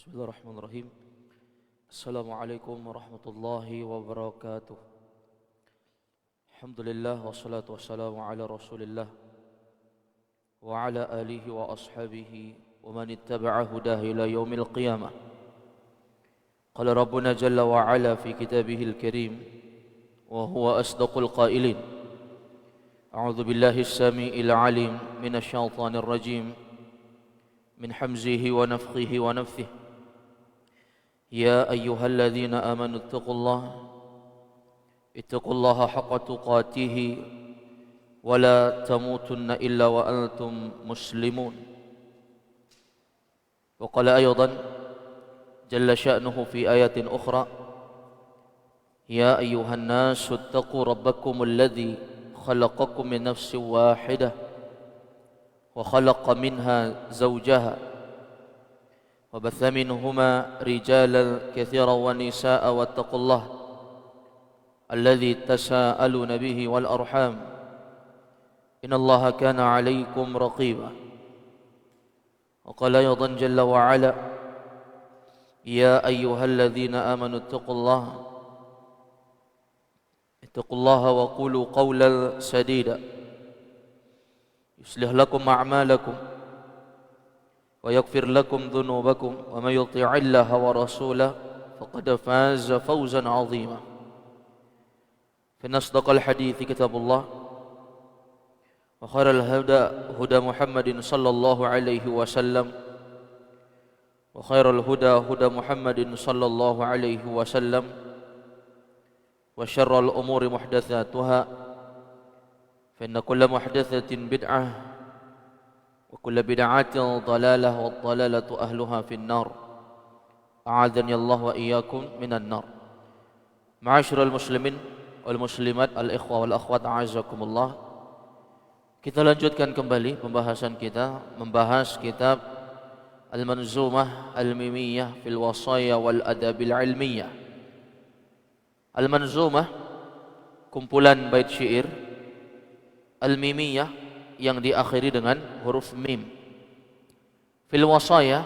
Bismillahirrahmanirrahim. Assalamualaikum warahmatullahi wabarakatuh. Alhamdulillah wassalatu wassalamu ala Rasulillah wa ala alihi wa ashabihi wa man ittaba'a hudahu ila yaumil qiyamah. Qala Rabbuna jalla wa ala fi kitabihil karim wa huwa asdaqul qailin. A'udzu billahi as-sami'il 'alim minasy syaithanir rajim min hamzihi wa nafthihi wa nafthihi. يا أيها الذين آمنوا اتقوا الله حق تقاته ولا تموتن إلا وأنتم مسلمون. وقال أيضا جل شأنه في آيات أخرى يا أيها الناس اتقوا ربكم الذي خلقكم من نفس واحدة وخلق منها زوجها وبث منهما رجالا كثيرا ونساء واتقوا الله الذي تساءلون به والأرحام إن الله كان عليكم رقيبا. وقال أيضا جل وعلا يا أيها الذين آمنوا اتقوا الله وقولوا قولا سديدا يصلح لكم أعمالكم ويغفر لكم ذنوبكم ومن يطع الله ورسوله فقد فاز فوزا عظيما. فإن أصدق الحديث كتاب الله وخير الهدى هدى محمد صلى الله عليه وسلم وخير الهدى هدى محمد صلى الله عليه وسلم وشر الأمور محدثاتها فإن كل محدثة بدعة وكل بدعة ضلالة والضلالة أهلها في النار أعاذني الله وإياكم من النار. معاشر المسلمين والmuslimat, al-ikhwah wal-akhwat, a'azakumullah. Kita lanjutkan kembali pembahasan kita, membahas kitab Al-Manzumah Al-Mimiyah fil Wasaya wal Adabil Ilmiyah. Al-Manzumah, kumpulan bait syair, Al-Mimiyah yang diakhiri dengan huruf mim. Fil wasaya,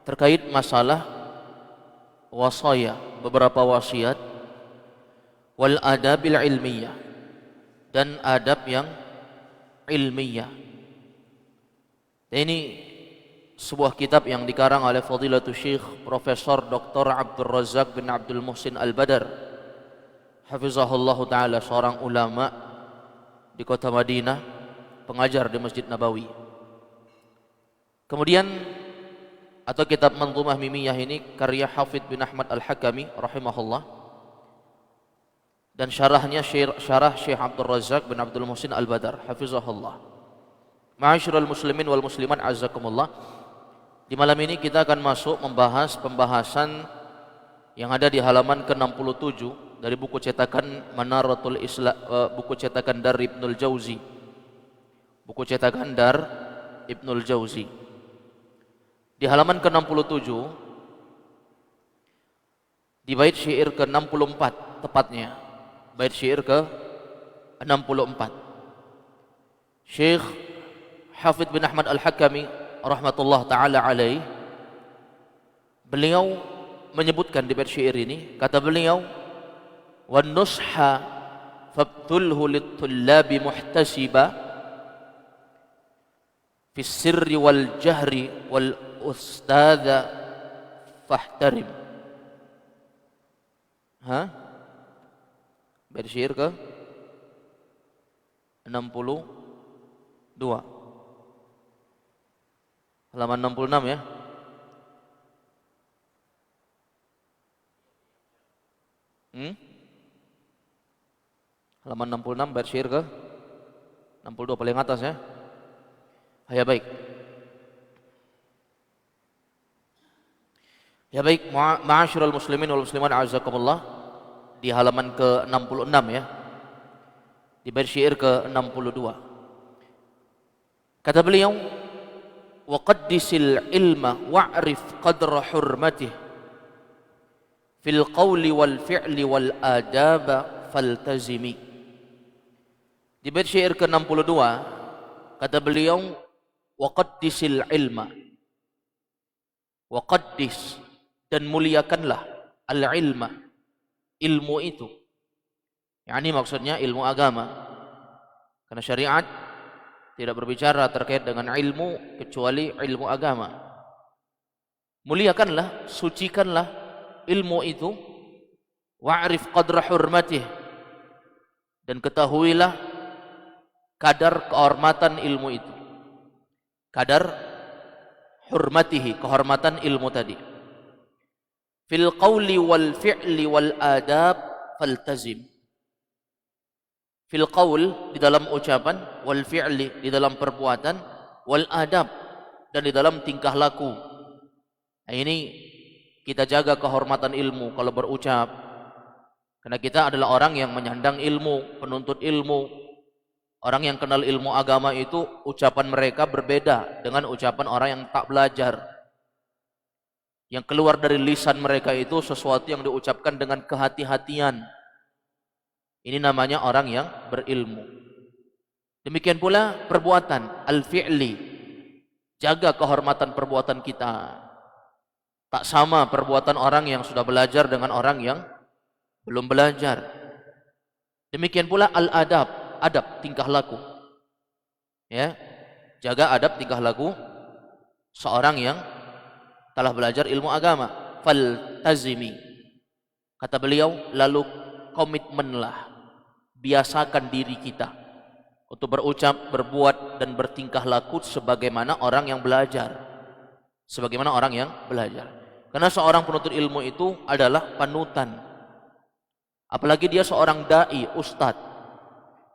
terkait masalah wasaya, beberapa wasiat. Wal adabil ilmiyah, dan adab yang ilmiyah. Ini sebuah kitab yang dikarang oleh Fadilatul Syekh Profesor Dr. Abdul Razak bin Abdul Muhsin Al-Badar, hafizahullah ta'ala, seorang ulama di kota Madinah, pengajar di Masjid Nabawi. Kemudian atau kitab Manzumah Mimiyah ini karya Hafidz bin Ahmad Al-Hakami rahimahullah, dan syarahnya syarah Syekh Abdul Razak bin Abdul Muhsin Al-Badar hafizahullah. Ma'asyiral muslimin wal muslimat, azakumullah. Di malam ini kita akan masuk membahas pembahasan yang ada di halaman ke-67 dari buku cetakan Manaratul Islam, buku cetakan Dar Ibnul Jauzi. Buku cetakan Dar Ibnul Jauzi. Di halaman ke-67 di bait syair ke-64 tepatnya. Bait syair ke-64. Syekh Hafidz bin Ahmad Al-Hakami rahmatullah taala alaih, beliau menyebutkan di bait syair ini, kata beliau, "Wan nusha fabtulhu lit-tullabi muhtasiba fi sirri wal jahri wal ustadha fahtarim." Bait syair ke 62, halaman 66 ya. Halaman 66 bait syair ke 62 paling atas ya. Ya baik. Ya baik, ma'asyiral muslimin wal muslimat, a'azakumullah. Di halaman ke-66 ya. Di bait syair ke-62. Kata beliau, "Wa qaddisil ilma wa'rif qadra hurmatih fil qawli wal fi'li wal adaba faltazimi." Di bait syair ke-62 kata beliau, "Wa qaddisil ilma." Wa qaddis, dan muliakanlah al-ilma, ilmu itu. Yani maksudnya ilmu agama. Karena syariat tidak berbicara terkait dengan ilmu kecuali ilmu agama. Muliakanlah, sucikanlah ilmu itu. Wa'rif qadra hurmatih, dan ketahuilah kadar kehormatan ilmu itu. Kadar hurmatihi, kehormatan ilmu tadi. Fil qawli wal fi'li wal adab faltazim. Fil qawl, di dalam ucapan, wal fi'li, di dalam perbuatan, wal adab, dan di dalam tingkah laku. Nah, ini kita jaga kehormatan ilmu kalau berucap. Karena kita adalah orang yang menyandang ilmu, penuntut ilmu. Orang yang kenal ilmu agama itu ucapan mereka berbeda dengan ucapan orang yang tak belajar. Yang keluar dari lisan mereka itu sesuatu yang diucapkan dengan kehati-hatian. Ini namanya orang yang berilmu. Demikian pula perbuatan al-fi'li. Jaga kehormatan perbuatan kita. Tak sama perbuatan orang yang sudah belajar dengan orang yang belum belajar. Demikian pula al-adab, adab, tingkah laku. Ya, jaga adab tingkah laku seorang yang telah belajar ilmu agama. Faltazimi, kata beliau, lalu komitmenlah, biasakan diri kita untuk berucap, berbuat, dan bertingkah laku sebagaimana orang yang belajar. Sebagaimana orang yang belajar. Karena seorang penuntut ilmu itu adalah panutan. Apalagi dia seorang da'i, ustadz.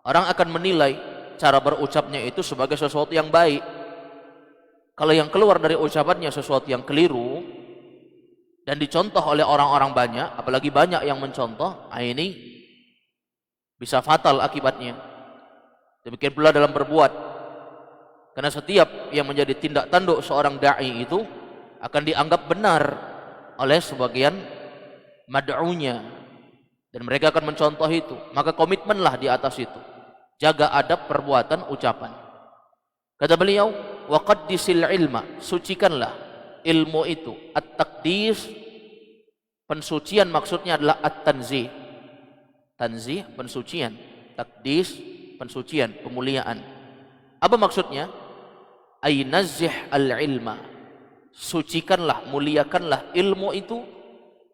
Orang akan menilai cara berucapnya itu sebagai sesuatu yang baik. Kalau yang keluar dari ucapannya sesuatu yang keliru dan dicontoh oleh orang-orang banyak, apalagi banyak yang mencontoh, ini bisa fatal akibatnya. Demikian pula dalam berbuat. Karena setiap yang menjadi tindak tanduk seorang da'i itu akan dianggap benar oleh sebagian mad'unya. Dan mereka akan mencontoh itu. Maka komitmenlah di atas itu. Jaga adab perbuatan, ucapan. Kata beliau, wa qaddisil ilma, sucikanlah ilmu itu. At-taqdis, pensucian maksudnya adalah at-tanzih. Tanzih, pensucian. Taqdis, pensucian, pemuliaan. Apa maksudnya? Ay nazzih al-ilma, sucikanlah, muliakanlah ilmu itu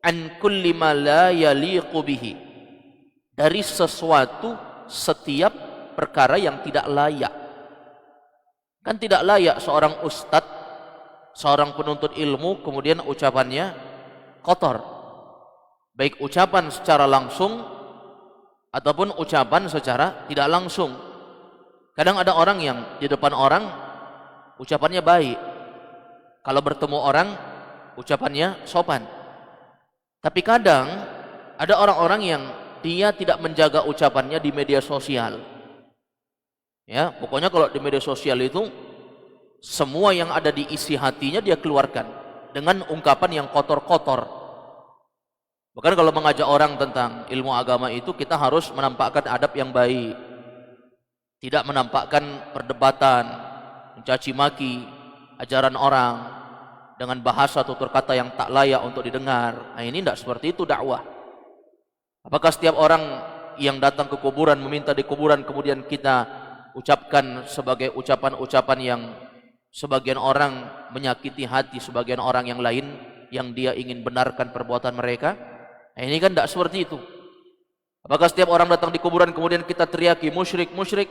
an kulli ma la yaliqu bihi, dari sesuatu, setiap perkara yang tidak layak. Kan tidak layak seorang ustadz, seorang penuntut ilmu kemudian ucapannya kotor, baik ucapan secara langsung ataupun ucapan secara tidak langsung. Kadang ada orang yang di depan orang ucapannya baik, kalau bertemu orang ucapannya sopan. Tapi kadang ada orang-orang yang dia tidak menjaga ucapannya di media sosial. Ya, pokoknya kalau di media sosial itu semua yang ada di isi hatinya dia keluarkan dengan ungkapan yang kotor-kotor. Bahkan kalau mengajak orang tentang ilmu agama itu kita harus menampakkan adab yang baik. Tidak menampakkan perdebatan, mencaci maki ajaran orang dengan bahasa tutur kata yang tak layak untuk didengar. Nah, ini tidak seperti itu dakwah. Apakah setiap orang yang datang ke kuburan meminta di kuburan kemudian kita ucapkan sebagai ucapan-ucapan yang sebagian orang menyakiti hati sebagian orang yang lain yang dia ingin benarkan perbuatan mereka? Nah, ini kan tidak seperti itu. Apakah setiap orang datang di kuburan kemudian kita teriaki musyrik, musyrik?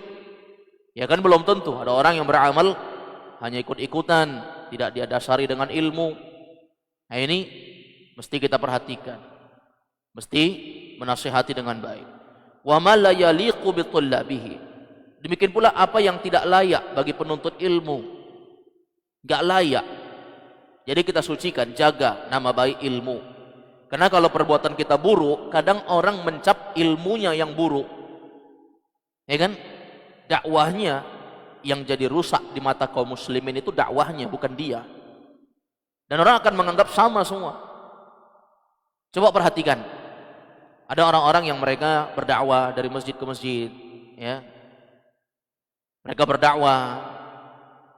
Ya kan belum tentu. Ada orang yang beramal hanya ikut-ikutan, tidak dia dasari dengan ilmu. Nah, ini mesti kita perhatikan, mesti menasihati dengan baik. Wa ma la yaliqu bi tullabihi, demikian pula apa yang tidak layak bagi penuntut ilmu, enggak layak. Jadi kita sucikan, jaga nama baik ilmu. Karena kalau perbuatan kita buruk, kadang orang mencap ilmunya yang buruk, ya kan? Dakwahnya yang jadi rusak di mata kaum muslimin itu dakwahnya, bukan dia. Dan orang akan menganggap sama semua. Coba perhatikan, ada orang-orang yang mereka berdakwah dari masjid ke masjid, ya. Mereka berdakwah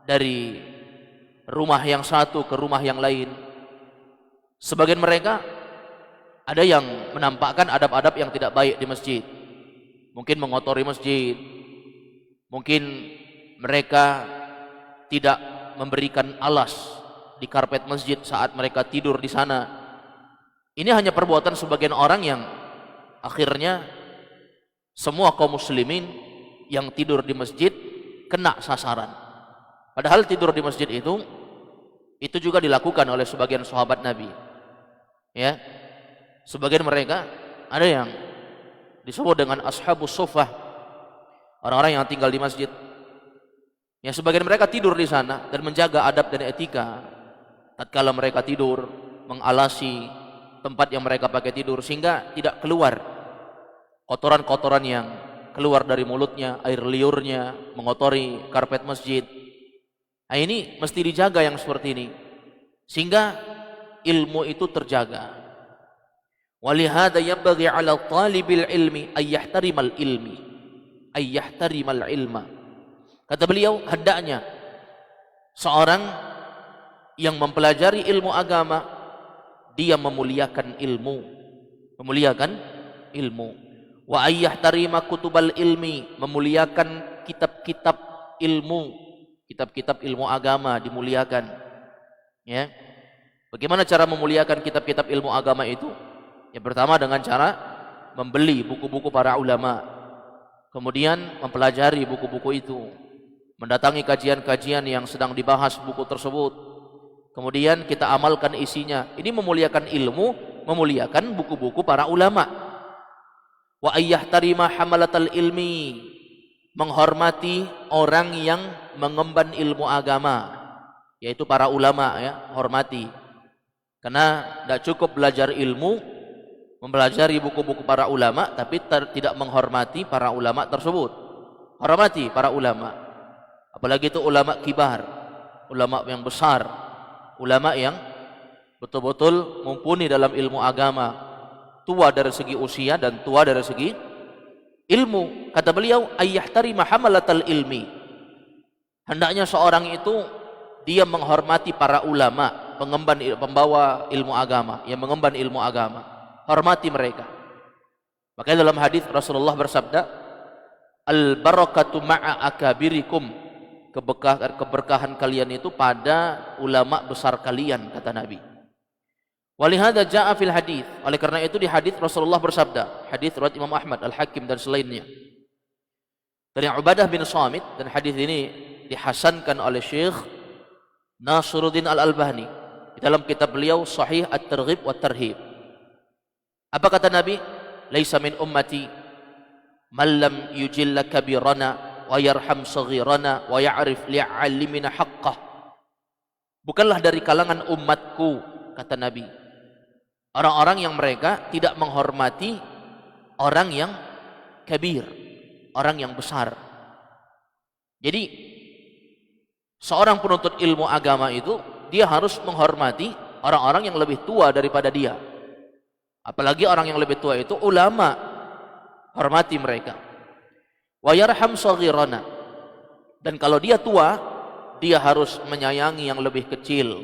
dari rumah yang satu ke rumah yang lain. Sebagian mereka ada yang menampakkan adab-adab yang tidak baik di masjid. Mungkin mengotori masjid. Mungkin mereka tidak memberikan alas di karpet masjid saat mereka tidur di sana. Ini hanya perbuatan sebagian orang yang akhirnya semua kaum muslimin yang tidur di masjid kena sasaran. Padahal tidur di masjid itu juga dilakukan oleh sebagian sahabat Nabi. Ya. Sebagian mereka ada yang disebut dengan ashabus suffah, orang-orang yang tinggal di masjid. Ya, sebagian mereka tidur di sana dan menjaga adab dan etika. Tatkala mereka tidur, mengalasi tempat yang mereka pakai tidur sehingga tidak keluar kotoran-kotoran yang keluar dari mulutnya, air liurnya, mengotori karpet masjid. Nah, ini mesti dijaga yang seperti ini sehingga ilmu itu terjaga. Walihada yanbaghi 'ala talibil ilmi ay yahtarimal ilma. Kata beliau, hendaknya seorang yang mempelajari ilmu agama dia memuliakan ilmu. Wa ay yahtarima kutubal ilmi, memuliakan kitab-kitab ilmu agama dimuliakan. Ya. Bagaimana cara memuliakan kitab-kitab ilmu agama itu? Yang pertama dengan cara membeli buku-buku para ulama, kemudian mempelajari buku-buku itu, mendatangi kajian-kajian yang sedang dibahas buku tersebut, kemudian kita amalkan isinya. Ini memuliakan ilmu, memuliakan buku-buku para ulama. Wa ayyahtarima hamalatal ilmi, menghormati orang yang mengemban ilmu agama, yaitu para ulama, ya, hormati. Karena tidak cukup belajar ilmu, mempelajari buku-buku para ulama tapi tidak menghormati para ulama tersebut. Hormati para ulama, apalagi itu ulama kibar, ulama yang besar, ulama yang betul-betul mumpuni dalam ilmu agama, tua dari segi usia dan tua dari segi ilmu. Kata beliau, ayyahtarima hamalatal ilmi, hendaknya seorang itu dia menghormati para ulama, pembawa ilmu agama, yang mengemban ilmu agama. Hormati mereka. Makanya dalam hadis Rasulullah bersabda, al barakatu ma'a akabirikum, keberkahan kalian itu pada ulama besar kalian, kata Nabi. Walihada ja'a fil hadis, oleh karena itu di hadis Rasulullah bersabda, hadis riwayat Imam Ahmad, Al-Hakim dan selainnya, dari Ubadah bin Samit, dan hadis ini dihasankan oleh Syekh Nasiruddin Al-Albani di dalam kitab beliau Sahih At-Targhib wa Tarhib. Apa kata Nabi? Laisa min ummati man lam yujilla kabirana wa yarham saghirana wa ya'rif li'alimina haqqah. Bukanlah dari kalangan umatku, kata Nabi, orang-orang yang mereka tidak menghormati orang yang kabir, orang yang besar. Jadi seorang penuntut ilmu agama itu dia harus menghormati orang-orang yang lebih tua daripada dia. Apalagi orang yang lebih tua itu ulama, hormati mereka. Wa yarham saghirana, dan kalau dia tua, dia harus menyayangi yang lebih kecil.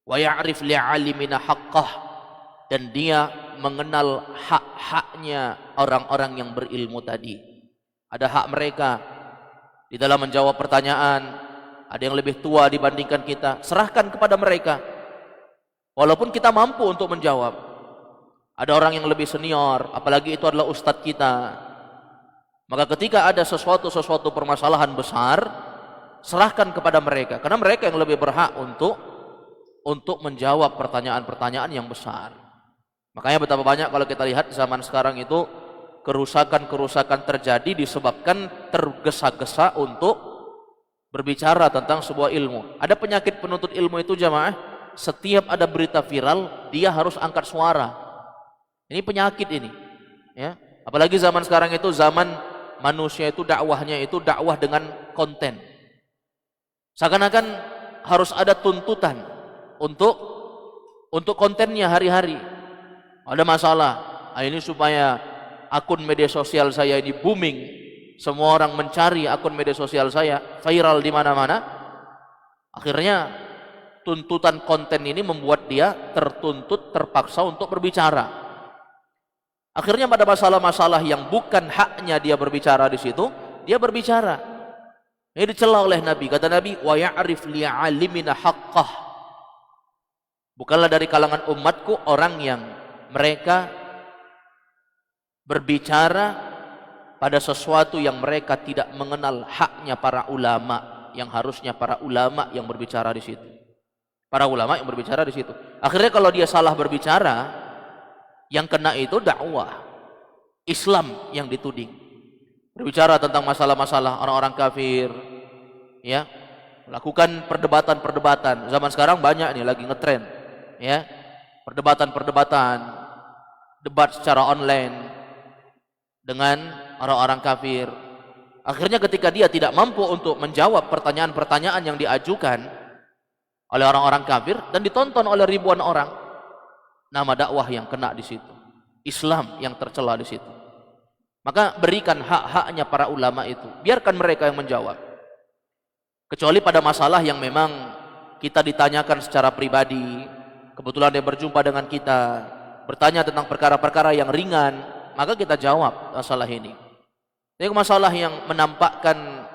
Wa ya'rif li'alimina haqqah, dan dia mengenal hak-haknya orang-orang yang berilmu tadi. Ada hak mereka di dalam menjawab pertanyaan. Ada yang lebih tua dibandingkan kita, serahkan kepada mereka. Walaupun kita mampu untuk menjawab. Ada orang yang lebih senior, apalagi itu adalah ustadz kita. Maka ketika ada sesuatu permasalahan besar, serahkan kepada mereka, karena mereka yang lebih berhak untuk menjawab pertanyaan-pertanyaan yang besar. Makanya betapa banyak kalau kita lihat zaman sekarang itu kerusakan-kerusakan terjadi disebabkan tergesa-gesa untuk berbicara tentang sebuah ilmu. Ada penyakit penuntut ilmu itu jamaah, setiap ada berita viral dia harus angkat suara. Ini penyakit ini, ya. Apalagi zaman sekarang itu zaman manusia itu dakwahnya itu dakwah dengan konten. Seakan-akan harus ada tuntutan untuk kontennya hari-hari. Ada masalah, ini supaya akun media sosial saya ini booming, semua orang mencari akun media sosial saya, viral di mana-mana. Akhirnya tuntutan konten ini membuat dia tertuntut, terpaksa untuk berbicara. Akhirnya pada masalah-masalah yang bukan haknya dia berbicara di situ, dia berbicara. Ini dicela oleh Nabi. Kata Nabi, wa ya'rif li'alimina haqqah. Bukanlah dari kalangan umatku orang yang mereka berbicara pada sesuatu yang mereka tidak mengenal haknya para ulama, yang harusnya para ulama yang berbicara di situ. Para ulama yang berbicara di situ. Akhirnya kalau dia salah berbicara, yang kena itu dakwah Islam yang dituding. Berbicara tentang masalah-masalah orang-orang kafir, ya, melakukan perdebatan-perdebatan. Zaman sekarang banyak nih lagi ngetren, ya, perdebatan-perdebatan, debat secara online dengan orang-orang kafir. Akhirnya ketika dia tidak mampu untuk menjawab pertanyaan-pertanyaan yang diajukan oleh orang-orang kafir dan ditonton oleh ribuan orang, nama dakwah yang kena di situ, Islam yang tercela di situ. Maka berikan hak-haknya para ulama itu, biarkan mereka yang menjawab. Kecuali pada masalah yang memang kita ditanyakan secara pribadi, kebetulan dia berjumpa dengan kita, bertanya tentang perkara-perkara yang ringan, maka kita jawab masalah ini. Tapi masalah yang menampakkan,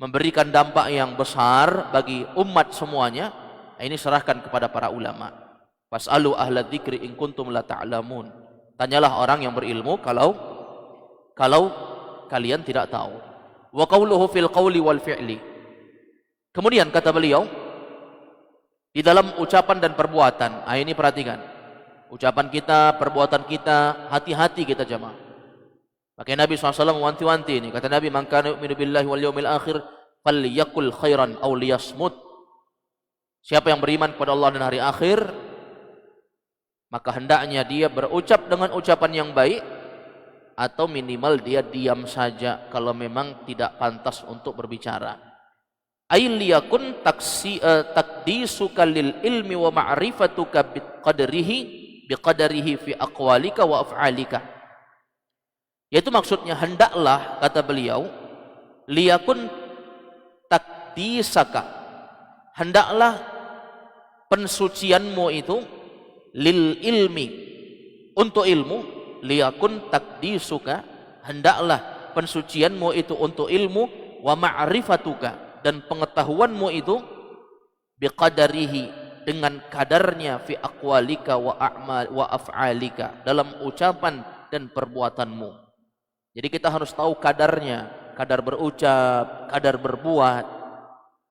memberikan dampak yang besar bagi umat semuanya, ini serahkan kepada para ulama. Fas'alu ahla dzikri in kuntum la ta'lamun. Tanyalah orang yang berilmu kalau kalian tidak tahu. Wa qauluhu fil qawli wal fi'li. Kemudian kata beliau, di dalam ucapan dan perbuatan. Ini perhatikan. Ucapan kita, perbuatan kita, hati-hati kita jamaah. Makanya Nabi SAW mewanti-wanti ini. Kata Nabi, man kana yu'minu billahi wal yawmil akhir falyakul khairan aw liyasmut. Siapa yang beriman kepada Allah dan hari akhir, maka hendaknya dia berucap dengan ucapan yang baik, atau minimal dia diam saja kalau memang tidak pantas untuk berbicara. Ailiyakun takdisuka lil ilmi wa ma'rifatuka biqadarihi fi aqwalika wa af'alika. Yaitu maksudnya hendaklah, kata beliau, liyakun takdisaka, hendaklah pensucianmu itu lil ilmi, untuk ilmu. Liyakun takdisuka, hendaklah pensucianmu itu untuk ilmu, wa ma'rifatuka, dan pengetahuanmu itu biqadarihi, dengan kadarnya, fi aqwalika wa af'alika, dalam ucapan dan perbuatanmu. Jadi kita harus tahu kadarnya, kadar berucap, kadar berbuat.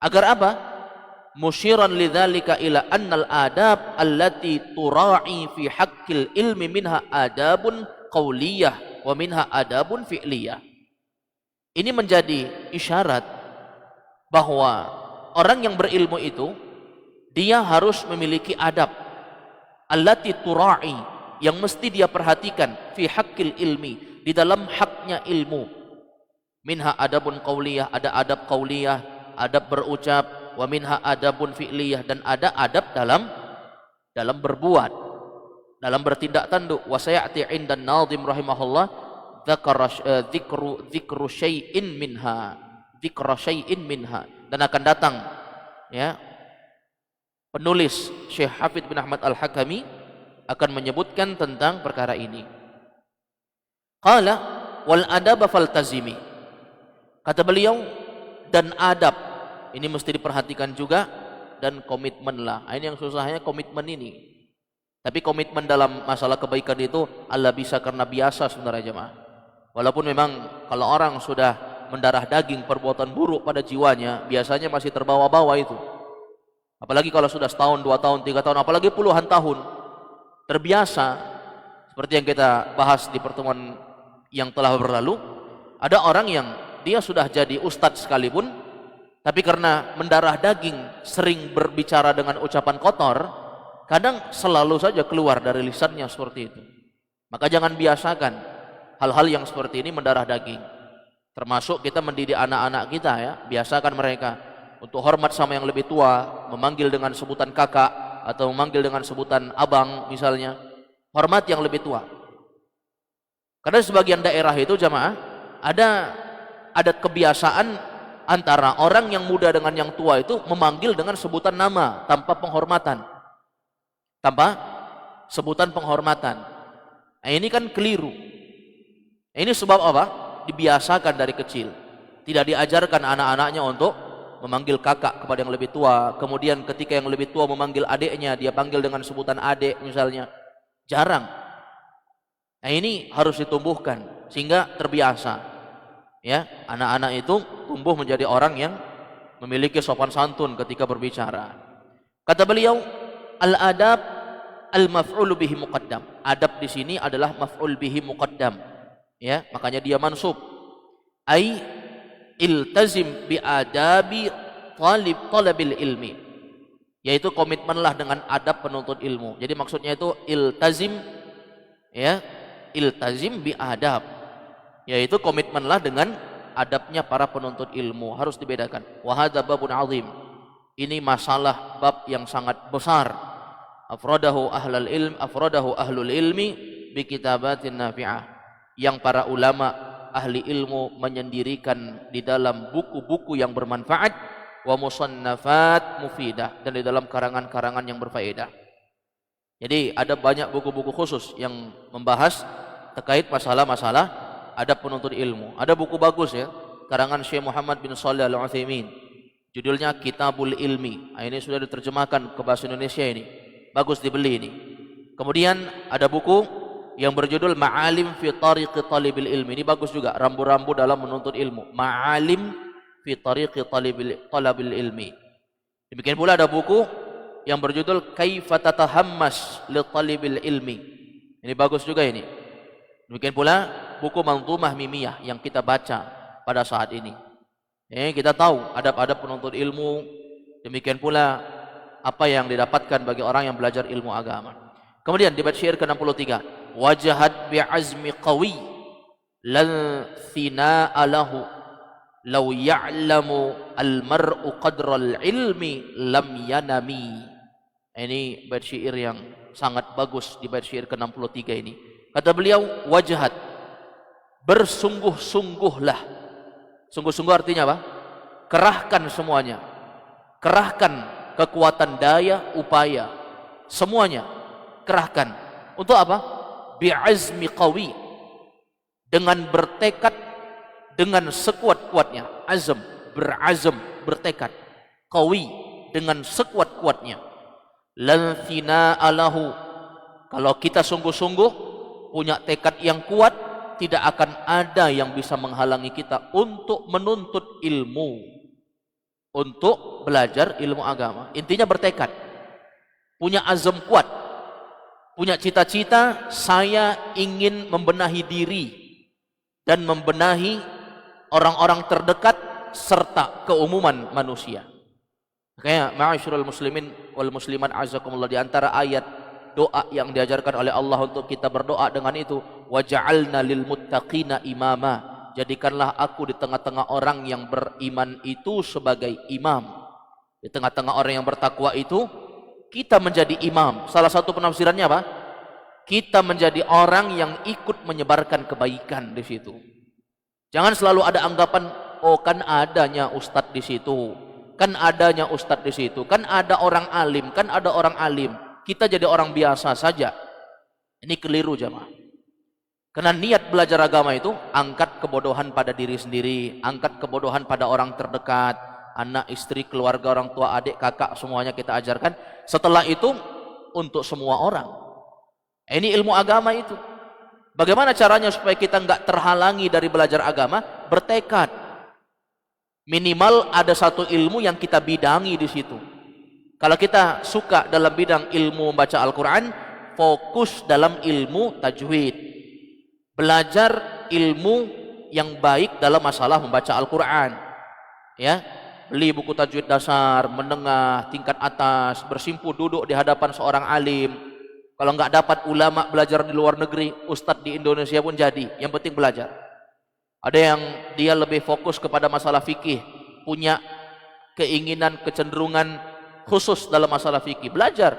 Agar apa? Musyiran lidzalika ila annal adab allati tura'i fi haqqil ilmi minha adabun qauliyah wa minha adabun fi'liyah. Ini menjadi isyarat bahwa orang yang berilmu itu dia harus memiliki adab allati tura'i, yang mesti dia perhatikan, fi haqqil ilmi, di dalam haknya ilmu. Minha adabun qauliyah, ada adab qauliyah, adab berucap, wa minha adabun fi'liyah, dan ada adab dalam berbuat, dalam bertindak tanduk. Wa sayati 'indan nadhim rahimahullah dzikru syai'in minha, dzikra syai'in minha, dan akan datang, ya, penulis Syekh Hafidz bin Ahmad Al-Hakami akan menyebutkan tentang perkara ini. Qala wal adaba faltazimi, kata beliau, dan adab ini mesti diperhatikan juga, dan komitmenlah. Ini yang susahnya, komitmen ini. Tapi komitmen dalam masalah kebaikan itu Allah bisa karena biasa sebenarnya jemaah. Walaupun memang kalau orang sudah mendarah daging perbuatan buruk pada jiwanya, biasanya masih terbawa-bawa itu. Apalagi kalau sudah setahun, 2 tahun, 3 tahun, apalagi puluhan tahun, terbiasa. Seperti yang kita bahas di pertemuan yang telah berlalu, ada orang yang dia sudah jadi ustadz sekalipun, tapi karena mendarah daging, sering berbicara dengan ucapan kotor, kadang selalu saja keluar dari lisannya seperti itu. Maka jangan biasakan hal-hal yang seperti ini mendarah daging. Termasuk kita mendidik anak-anak kita, ya, biasakan mereka untuk hormat sama yang lebih tua, memanggil dengan sebutan kakak atau memanggil dengan sebutan abang misalnya. Hormat yang lebih tua. Karena sebagian daerah itu jamaah ada adat kebiasaan antara orang yang muda dengan yang tua itu memanggil dengan sebutan nama tanpa penghormatan. Tanpa sebutan penghormatan. Nah, ini kan keliru. Ini sebab apa? Dibiasakan dari kecil. Tidak diajarkan anak-anaknya untuk memanggil kakak kepada yang lebih tua. Kemudian ketika yang lebih tua memanggil adiknya, dia panggil dengan sebutan adik misalnya. Jarang. Nah, ini harus ditumbuhkan sehingga terbiasa. Ya, anak-anak itu tumbuh menjadi orang yang memiliki sopan santun ketika berbicara. Kata beliau, al-adab al-maf'ul bihi muqaddam. Adab di sini adalah maf'ul bihi muqaddam. Ya, makanya dia mansub. Ai iltazim bi adabi talabil ilmi. Yaitu komitmenlah dengan adab penuntut ilmu. Jadi maksudnya itu iltazim, ya, iltazim bi adab. Yaitu komitmenlah dengan adabnya para penuntut ilmu. Harus dibedakan. Wa hadza babun azim. Ini masalah bab yang sangat besar. Afradahu ahlul ilmi bi kitabatin nafi'ah. Yang para ulama ahli ilmu menyendirikan di dalam buku-buku yang bermanfaat, wa musannafat mufidah, dan di dalam karangan-karangan yang berfaedah. Jadi ada banyak buku-buku khusus yang membahas terkait masalah-masalah adab penuntut ilmu. Ada buku bagus ya, karangan Syekh Muhammad bin Shalih Al-Utsaimin. Judulnya Kitabul Ilmi. Nah, ini sudah diterjemahkan ke bahasa Indonesia ini. Bagus dibeli ini. Kemudian ada buku yang berjudul Ma'alim fi Tariqi Talibil Ilmi. Ini bagus juga, rambu-rambu dalam menuntut ilmu. Ma'alim fi Tariqi Talibil Ilmi. Demikian pula ada buku yang berjudul Kaifa Tatahammas li Talibil Ilmi. Ini bagus juga ini. Demikian pula buku Manzumah Mimiyah yang kita baca pada saat ini. Kita tahu adab-adab penuntut ilmu. Demikian pula apa yang didapatkan bagi orang yang belajar ilmu agama. Kemudian di bait syair ke-63, wajahat bi'azmi qawi lan thina'a lahu law ya'lamu al-mar'u qadral ilmi lam yanami. Ini bait syair yang sangat bagus di bait syair ke-63 ini. Kata beliau, wajahat, bersungguh-sungguhlah. Sungguh-sungguh artinya apa? Kerahkan semuanya. Kerahkan kekuatan daya, upaya, semuanya kerahkan. Untuk apa? Bi'azmi qawi, dengan bertekad, dengan sekuat-kuatnya. Azam, berazam, bertekad. Qawi, dengan sekuat-kuatnya. Lan thinaa lahu, kalau kita sungguh-sungguh punya tekad yang kuat, tidak akan ada yang bisa menghalangi kita untuk menuntut ilmu, untuk belajar ilmu agama. Intinya bertekad, punya azam kuat, punya cita-cita, saya ingin membenahi diri dan membenahi orang-orang terdekat serta keumuman manusia. Makanya ma'asyiral muslimin wal muslimat azakumullah, di antara ayat doa yang diajarkan oleh Allah untuk kita berdoa dengan itu, waja'alna lil muttaqina imama, jadikanlah aku di tengah-tengah orang yang beriman itu sebagai imam. Di tengah-tengah orang yang bertakwa itu kita menjadi imam. Salah satu penafsirannya apa? Kita menjadi orang yang ikut menyebarkan kebaikan di situ. Jangan selalu ada anggapan, oh kan adanya ustadz di situ, kan adanya ustadz di situ, kan ada orang alim, kan ada orang alim. Kita jadi orang biasa saja. Ini keliru jamaah. Karena niat belajar agama itu angkat kebodohan pada diri sendiri, angkat kebodohan pada orang terdekat, anak, istri, keluarga, orang tua, adik, kakak, semuanya kita ajarkan. Setelah itu untuk semua orang. Ini ilmu agama itu. Bagaimana caranya supaya kita nggak terhalangi dari belajar agama? Bertekad. Minimal ada satu ilmu yang kita bidangi di situ. Kalau kita suka dalam bidang ilmu membaca Al-Quran, fokus dalam ilmu tajwid. Belajar ilmu yang baik dalam masalah membaca Al-Quran. Ya, beli buku tajwid dasar, menengah, tingkat atas, bersimpu duduk di hadapan seorang alim. Kalau nggak dapat ulama belajar di luar negeri, ustadz di Indonesia pun jadi. Yang penting belajar. Ada yang dia lebih fokus kepada masalah fikih, punya keinginan, kecenderungan khusus dalam masalah fikih, belajar.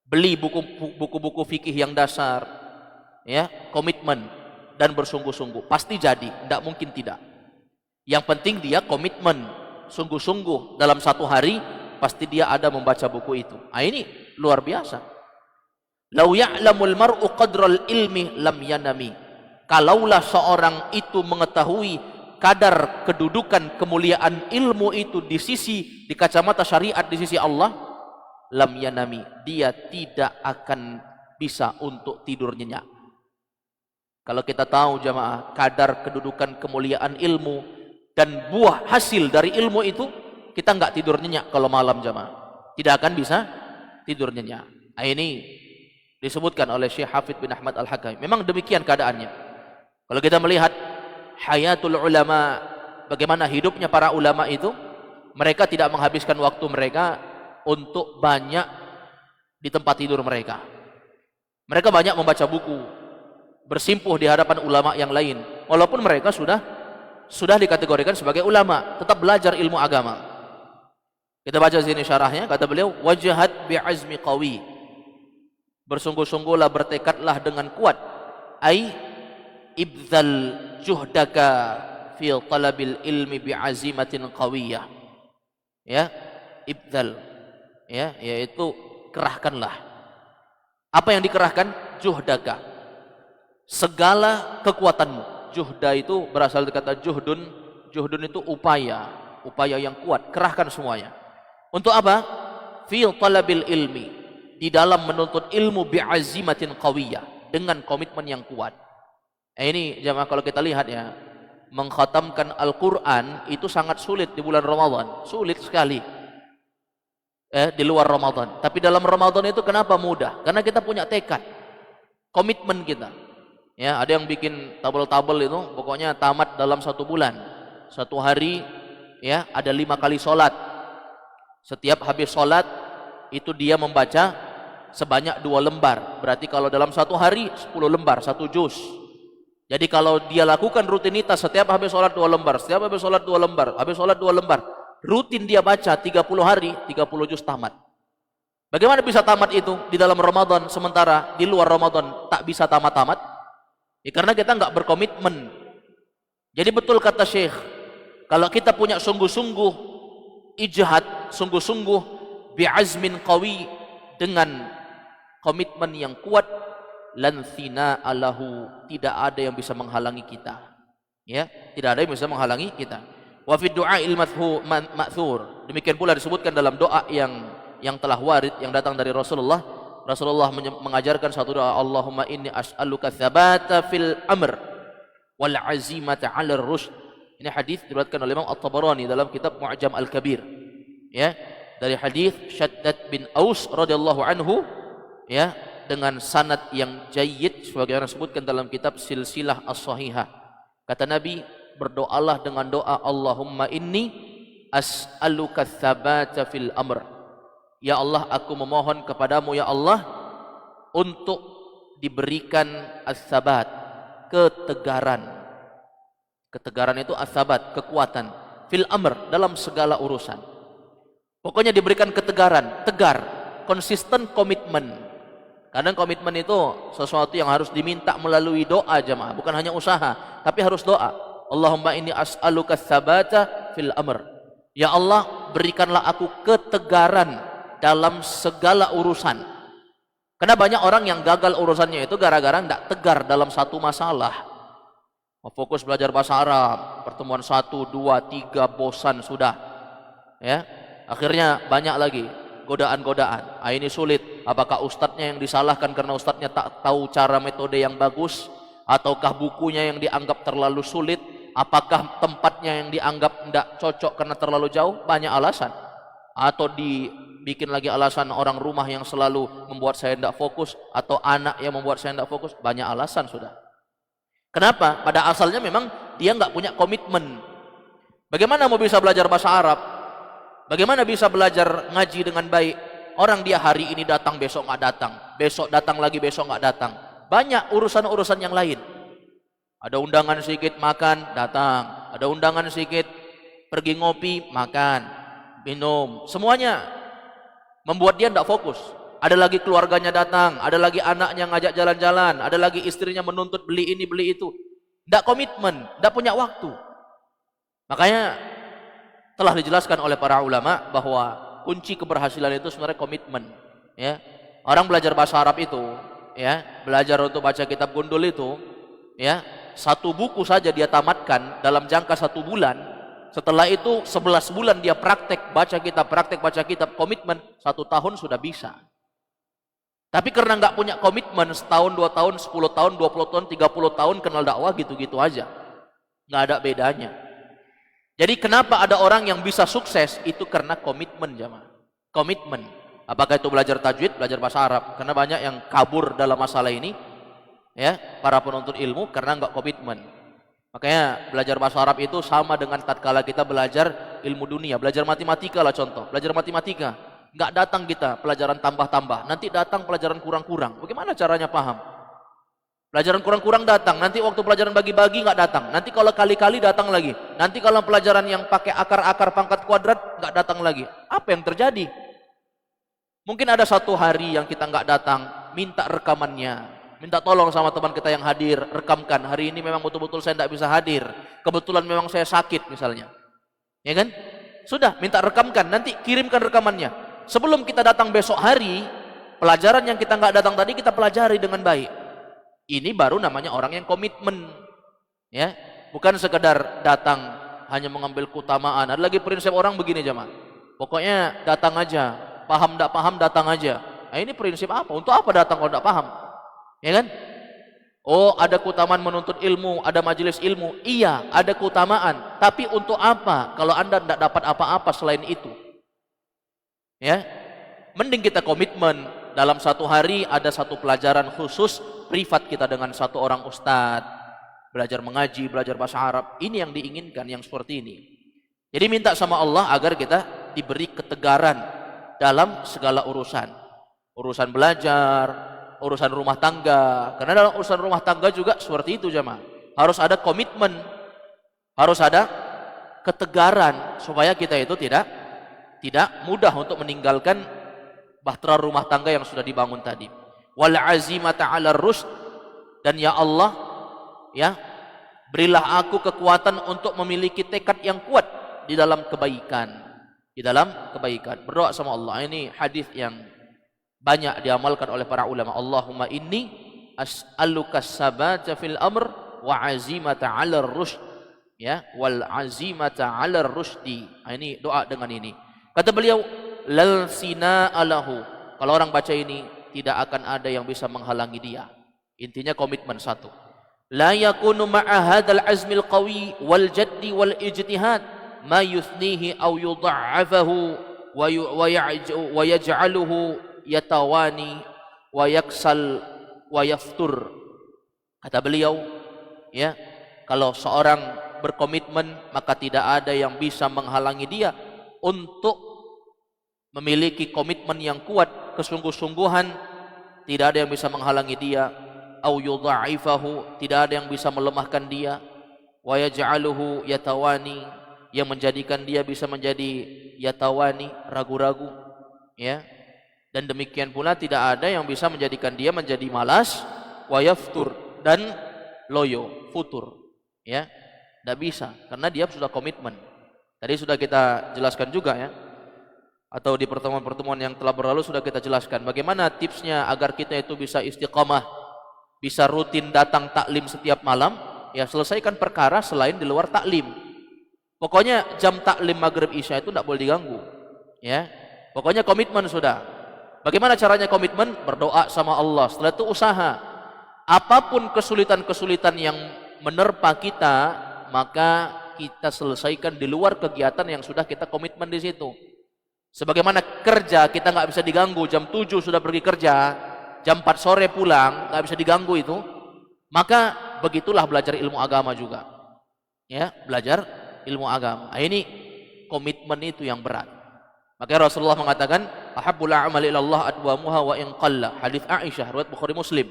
Beli buku-buku fikih yang dasar, ya, komitmen dan bersungguh-sungguh, pasti jadi, tidak mungkin tidak. Yang penting dia komitmen, sungguh-sungguh dalam satu hari pasti dia ada membaca buku itu. Ini luar biasa. Lau ya'lamul mar'u qadral ilmi lam yanami. Kalaulah seorang itu mengetahui kadar kedudukan kemuliaan ilmu itu di kacamata syariat di sisi Allah, lam yanami, dia tidak akan bisa untuk tidur nyenyak. Kalau kita tahu jamaah kadar kedudukan kemuliaan ilmu dan buah hasil dari ilmu itu, kita nggak tidur nyenyak kalau malam jamaah, tidak akan bisa tidur nyenyak. Ini disebutkan oleh Syekh Hafidz bin Ahmad Al-Hakami. Memang demikian keadaannya. Kalau kita melihat hayatul ulama, bagaimana hidupnya para ulama itu, mereka tidak menghabiskan waktu mereka untuk banyak di tempat tidur mereka. Mereka banyak membaca buku, bersimpuh di hadapan ulama yang lain. Walaupun mereka sudah dikategorikan sebagai ulama, tetap belajar ilmu agama. Kita baca sini syarahnya, kata beliau, wajahad bi'azmi qawi. Bersungguh-sungguhlah, bertekadlah dengan kuat. Ibdzal juhdaka fi talabil ilmi bi'azimatin qawiyah. Ya, ibdzal, ya, yaitu kerahkanlah. Apa yang dikerahkan? Juhdaka, segala kekuatanmu. Juhda itu berasal dari kata juhdun. Juhdun itu upaya yang kuat. Kerahkan semuanya. Untuk apa? Fi talabil ilmi, di dalam menuntut ilmu bi'azimatin qawiyah, dengan komitmen yang kuat. Ini jamaah, kalau kita lihat ya, mengkhatamkan Al-Quran itu sangat sulit di bulan Ramadan, sulit sekali di luar Ramadan. Tapi dalam Ramadan itu kenapa mudah? Karena kita punya tekad, komitmen kita. Ya, ada yang bikin tabel-tabel itu, pokoknya tamat dalam 1 bulan, 1 hari, ya, ada 5 kali sholat. Setiap habis sholat itu dia membaca sebanyak 2 lembar. Berarti kalau dalam 1 hari 10 lembar, 1 juz. Jadi kalau dia lakukan rutinitas, setiap habis sholat 2 lembar, setiap habis sholat 2 lembar, habis sholat 2 lembar, rutin dia baca 30 hari, 30 juz tamat. Bagaimana bisa tamat itu di dalam Ramadan, sementara di luar Ramadan tak bisa tamat-tamat? Ya, karena kita nggak berkomitmen. Jadi betul kata Syekh, kalau kita punya sungguh-sungguh ijtihad, sungguh-sungguh bi'azmin qawi, dengan komitmen yang kuat, lan thina alahu, tidak ada yang bisa menghalangi kita. Ya, tidak ada yang bisa menghalangi kita. Wa fi du'ail ma'thur, demikian pula disebutkan dalam doa yang telah warid, yang datang dari Rasulullah. Rasulullah mengajarkan satu doa, Allahumma inni as'aluka tsabata fil amr wal azimata 'ala ar-rusyd. Ini hadis diriwayatkan oleh Imam At-Tabarani dalam kitab Mu'jam Al-Kabir. Ya, dari hadis Shaddad bin Aus radhiyallahu anhu, ya, dengan sanad yang jayyid sebagaimana disebutkan dalam kitab Silsilah As-Sahihah. Kata Nabi, berdoalah dengan doa Allahumma inni as'aluka tsabata fil amr. Ya Allah, aku memohon kepadamu ya Allah untuk diberikan as-sabat, ketegaran. Ketegaran itu as-sabat, kekuatan. Fil amr, dalam segala urusan. Pokoknya diberikan ketegaran, tegar, konsisten, komitmen. Kadang komitmen itu sesuatu yang harus diminta melalui doa jamaah, bukan hanya usaha, tapi harus doa. Allahumma inni as'aluka tsabata fil amr. Ya Allah, berikanlah aku ketegaran dalam segala urusan. Karena banyak orang yang gagal urusannya itu gara-gara tidak tegar dalam satu masalah. Fokus belajar bahasa Arab, pertemuan 1, 2, 3, bosan sudah. Ya, akhirnya banyak lagi godaan-godaan. Ini sulit. Apakah ustadznya yang disalahkan karena ustadznya tak tahu cara metode yang bagus, ataukah bukunya yang dianggap terlalu sulit, apakah tempatnya yang dianggap tidak cocok karena terlalu jauh? Banyak alasan. Atau dibikin lagi alasan orang rumah yang selalu membuat saya tidak fokus, atau anak yang membuat saya tidak fokus. Banyak alasan sudah. Kenapa? Pada asalnya memang dia nggak punya komitmen. Bagaimana mau bisa belajar bahasa Arab? Bagaimana bisa belajar ngaji dengan baik? Orang dia hari ini datang, besok nggak datang, besok datang lagi, besok nggak datang. Banyak urusan-urusan yang lain. Ada undangan sedikit makan, datang. Ada undangan sedikit pergi ngopi, makan, minum. Semuanya membuat dia tidak fokus. Ada lagi keluarganya datang, ada lagi anaknya ngajak jalan-jalan, ada lagi istrinya menuntut beli ini, beli itu. Tidak komitmen, tidak punya waktu. Makanya telah dijelaskan oleh para ulama bahwa kunci keberhasilan itu sebenarnya komitmen, ya. Orang belajar bahasa Arab itu, ya, belajar untuk baca kitab gundul itu, ya, satu buku saja dia tamatkan dalam jangka 1 bulan. Setelah itu 11 bulan dia praktek baca kitab, komitmen 1 tahun sudah bisa. Tapi karena nggak punya komitmen, setahun, 2 tahun, 10 tahun, 20 tahun, 30 tahun kenal dakwah gitu-gitu aja, nggak ada bedanya. Jadi kenapa ada orang yang bisa sukses itu karena komitmen, jamaah. Komitmen. Apakah itu belajar tajwid, belajar bahasa Arab? Karena banyak yang kabur dalam masalah ini, ya, para penuntut ilmu karena nggak komitmen. Makanya belajar bahasa Arab itu sama dengan tatkala kita belajar ilmu dunia, belajar matematika lah contoh. Belajar matematika, nggak datang kita pelajaran tambah-tambah, nanti datang pelajaran kurang-kurang. Bagaimana caranya paham? Pelajaran kurang-kurang datang, nanti waktu pelajaran bagi-bagi nggak datang, nanti kalau kali-kali datang lagi, nanti kalau pelajaran yang pakai akar-akar pangkat kuadrat nggak datang lagi. Apa yang terjadi? Mungkin ada 1 hari yang kita nggak datang, minta rekamannya, minta tolong sama teman kita yang hadir, rekamkan. Hari ini memang betul-betul saya tidak bisa hadir, kebetulan memang saya sakit misalnya, ya kan? Sudah, minta rekamkan, nanti kirimkan rekamannya. Sebelum kita datang besok hari, pelajaran yang kita nggak datang tadi kita pelajari dengan baik. Ini baru namanya orang yang komitmen, ya, bukan sekedar datang hanya mengambil keutamaan. Ada lagi prinsip orang begini, jemaah, pokoknya datang aja, paham tidak paham datang aja. Nah, ini prinsip apa? Untuk apa datang kalau tidak paham? Ya kan? Oh, ada keutamaan menuntut ilmu, ada majelis ilmu. Iya, ada keutamaan. Tapi untuk apa kalau Anda tidak dapat apa-apa selain itu? Ya, mending kita komitmen. Dalam 1 hari ada 1 pelajaran khusus privat kita dengan 1 orang ustadz, belajar mengaji, belajar bahasa Arab. Ini yang diinginkan, yang seperti ini. Jadi minta sama Allah agar kita diberi ketegaran dalam segala urusan. Urusan belajar, urusan rumah tangga. Karena dalam urusan rumah tangga juga seperti itu, jemaah. Harus ada komitmen, harus ada ketegaran supaya kita itu tidak mudah untuk meninggalkan bahtera rumah tangga yang sudah dibangun tadi. Wal azimata 'ala rusyd, dan ya Allah, ya, berilah aku kekuatan untuk memiliki tekad yang kuat di dalam kebaikan. Di dalam kebaikan. Berdoa sama Allah. Ini hadis yang banyak diamalkan oleh para ulama. Allahumma inni as'aluka sabata fil amr wa azimata 'ala rusyd, ya, wal azimata 'ala rusdi. Ini doa dengan ini. Kata beliau, lal sina'a lahu. Kalau orang baca ini, tidak akan ada yang bisa menghalangi dia. Intinya komitmen 1. La yakunu ma'a hadzal azmil qawi wal jaddi wal ijtihad ma yuthnihi aw yudha'afahu wa yaj'aluhu yatawani wa yaksal wa yaftur. Kata beliau, ya, kalau seorang berkomitmen maka tidak ada yang bisa menghalangi dia untuk memiliki komitmen yang kuat, kesungguh-sungguhan. Tidak ada yang bisa menghalangi dia. Au yudha'ifahu, tidak ada yang bisa melemahkan dia. Wa yaj'aluhu yatawani, yang menjadikan dia bisa menjadi yatawani, ragu-ragu, ya. Dan demikian pula tidak ada yang bisa menjadikan dia menjadi malas, wa yaftur, dan loyo, futur, ya. Tidak bisa, karena dia sudah komitmen. Tadi sudah kita jelaskan juga, ya, atau di pertemuan-pertemuan yang telah berlalu sudah kita jelaskan bagaimana tipsnya agar kita itu bisa istiqamah, bisa rutin datang taklim setiap malam. Ya, selesaikan perkara selain di luar taklim. Pokoknya jam taklim maghrib isya itu tidak boleh diganggu, ya. Pokoknya komitmen sudah. Bagaimana caranya komitmen? Berdoa sama Allah. Setelah itu usaha. Apapun kesulitan-kesulitan yang menerpa kita, maka kita selesaikan di luar kegiatan yang sudah kita komitmen di situ. Sebagaimana kerja kita nggak bisa diganggu, jam 7 sudah pergi kerja, jam 4 sore pulang, nggak bisa diganggu itu. Maka begitulah belajar ilmu agama juga, ya, belajar ilmu agama. Nah, ini komitmen itu yang berat. Maka Rasulullah mengatakan, ahabbul a'mali ilallah adwamuha wa in qalla. Hadis Aisyah riwayat Bukhari Muslim.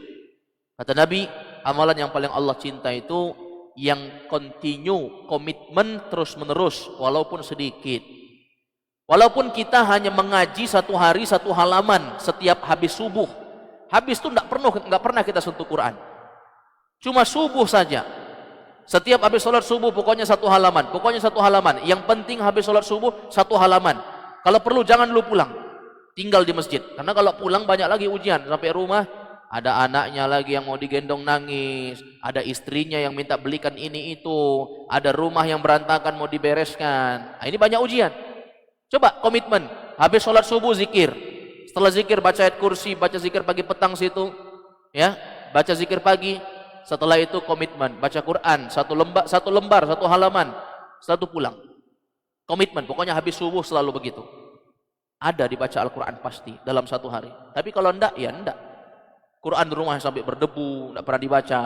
Kata Nabi, amalan yang paling Allah cinta itu yang continue, komitmen terus menerus walaupun sedikit. Walaupun kita hanya mengaji 1 hari 1 halaman setiap habis subuh. Habis itu enggak pernah kita sentuh Quran. Cuma subuh saja. Setiap habis sholat subuh pokoknya satu halaman, pokoknya satu halaman. Yang penting habis sholat subuh satu halaman. Kalau perlu jangan dulu pulang, tinggal di masjid. Karena kalau pulang banyak lagi ujian. Sampai rumah ada anaknya lagi yang mau digendong nangis, ada istrinya yang minta belikan ini itu, ada rumah yang berantakan mau dibereskan. Nah, ini banyak ujian. Coba komitmen, habis sholat subuh zikir. Setelah zikir baca ayat kursi, baca zikir pagi petang situ, ya, baca zikir pagi. Setelah itu komitmen, baca Quran satu lembar, satu halaman, satu pulang. Komitmen, pokoknya habis subuh selalu begitu. Ada dibaca Al-Quran pasti dalam satu hari. Tapi kalau enggak, ya enggak. Quran di rumah sampai berdebu, enggak pernah dibaca.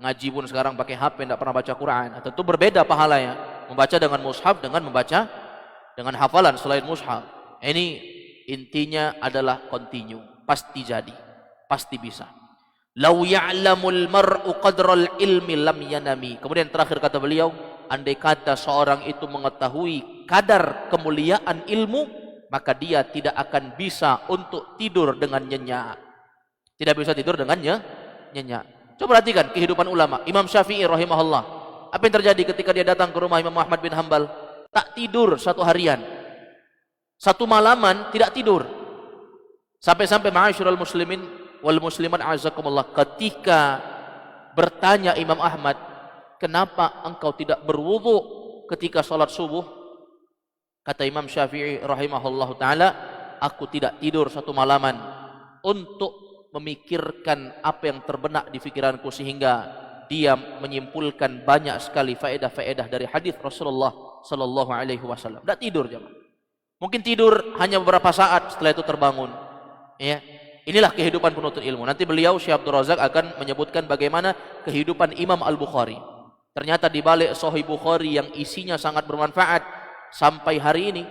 Ngaji pun sekarang pakai HP, enggak pernah baca Quran. Tentu berbeda pahalanya. Membaca dengan mushaf dengan membaca dengan hafalan selain mushaf. Ini intinya adalah continue, pasti jadi, pasti bisa. Lau ya'lamul mar'u qadral ilmi lam yanami. Kemudian terakhir kata beliau, andai kata seorang itu mengetahui kadar kemuliaan ilmu, maka dia tidak akan bisa untuk tidur dengan nyenyak. Tidak bisa tidur dengan nyenyak. Coba perhatikan kehidupan ulama. Imam Syafi'i rahimahullah. Apa yang terjadi ketika dia datang ke rumah Imam Ahmad bin Hanbal? Tak tidur satu harian. Satu malaman tidak tidur. Sampai-sampai ma'asyiral muslimin wal muslimat azakumullah, ketika bertanya Imam Ahmad, kenapa engkau tidak berwudu ketika sholat subuh? Kata Imam Syafi'i rahimahullah ta'ala, aku tidak tidur satu malaman untuk memikirkan apa yang terbenak di pikiranku, sehingga dia menyimpulkan banyak sekali faedah-faedah dari hadis Rasulullah sallallahu alaihi wasallam. Tidak tidur jemaah. Mungkin tidur hanya beberapa saat, setelah itu terbangun. Ya. Inilah kehidupan penuntut ilmu. Nanti beliau Syekh Abdul Razak akan menyebutkan bagaimana kehidupan Imam Al-Bukhari. Ternyata di balik Sahih Bukhari yang isinya sangat bermanfaat sampai hari ini,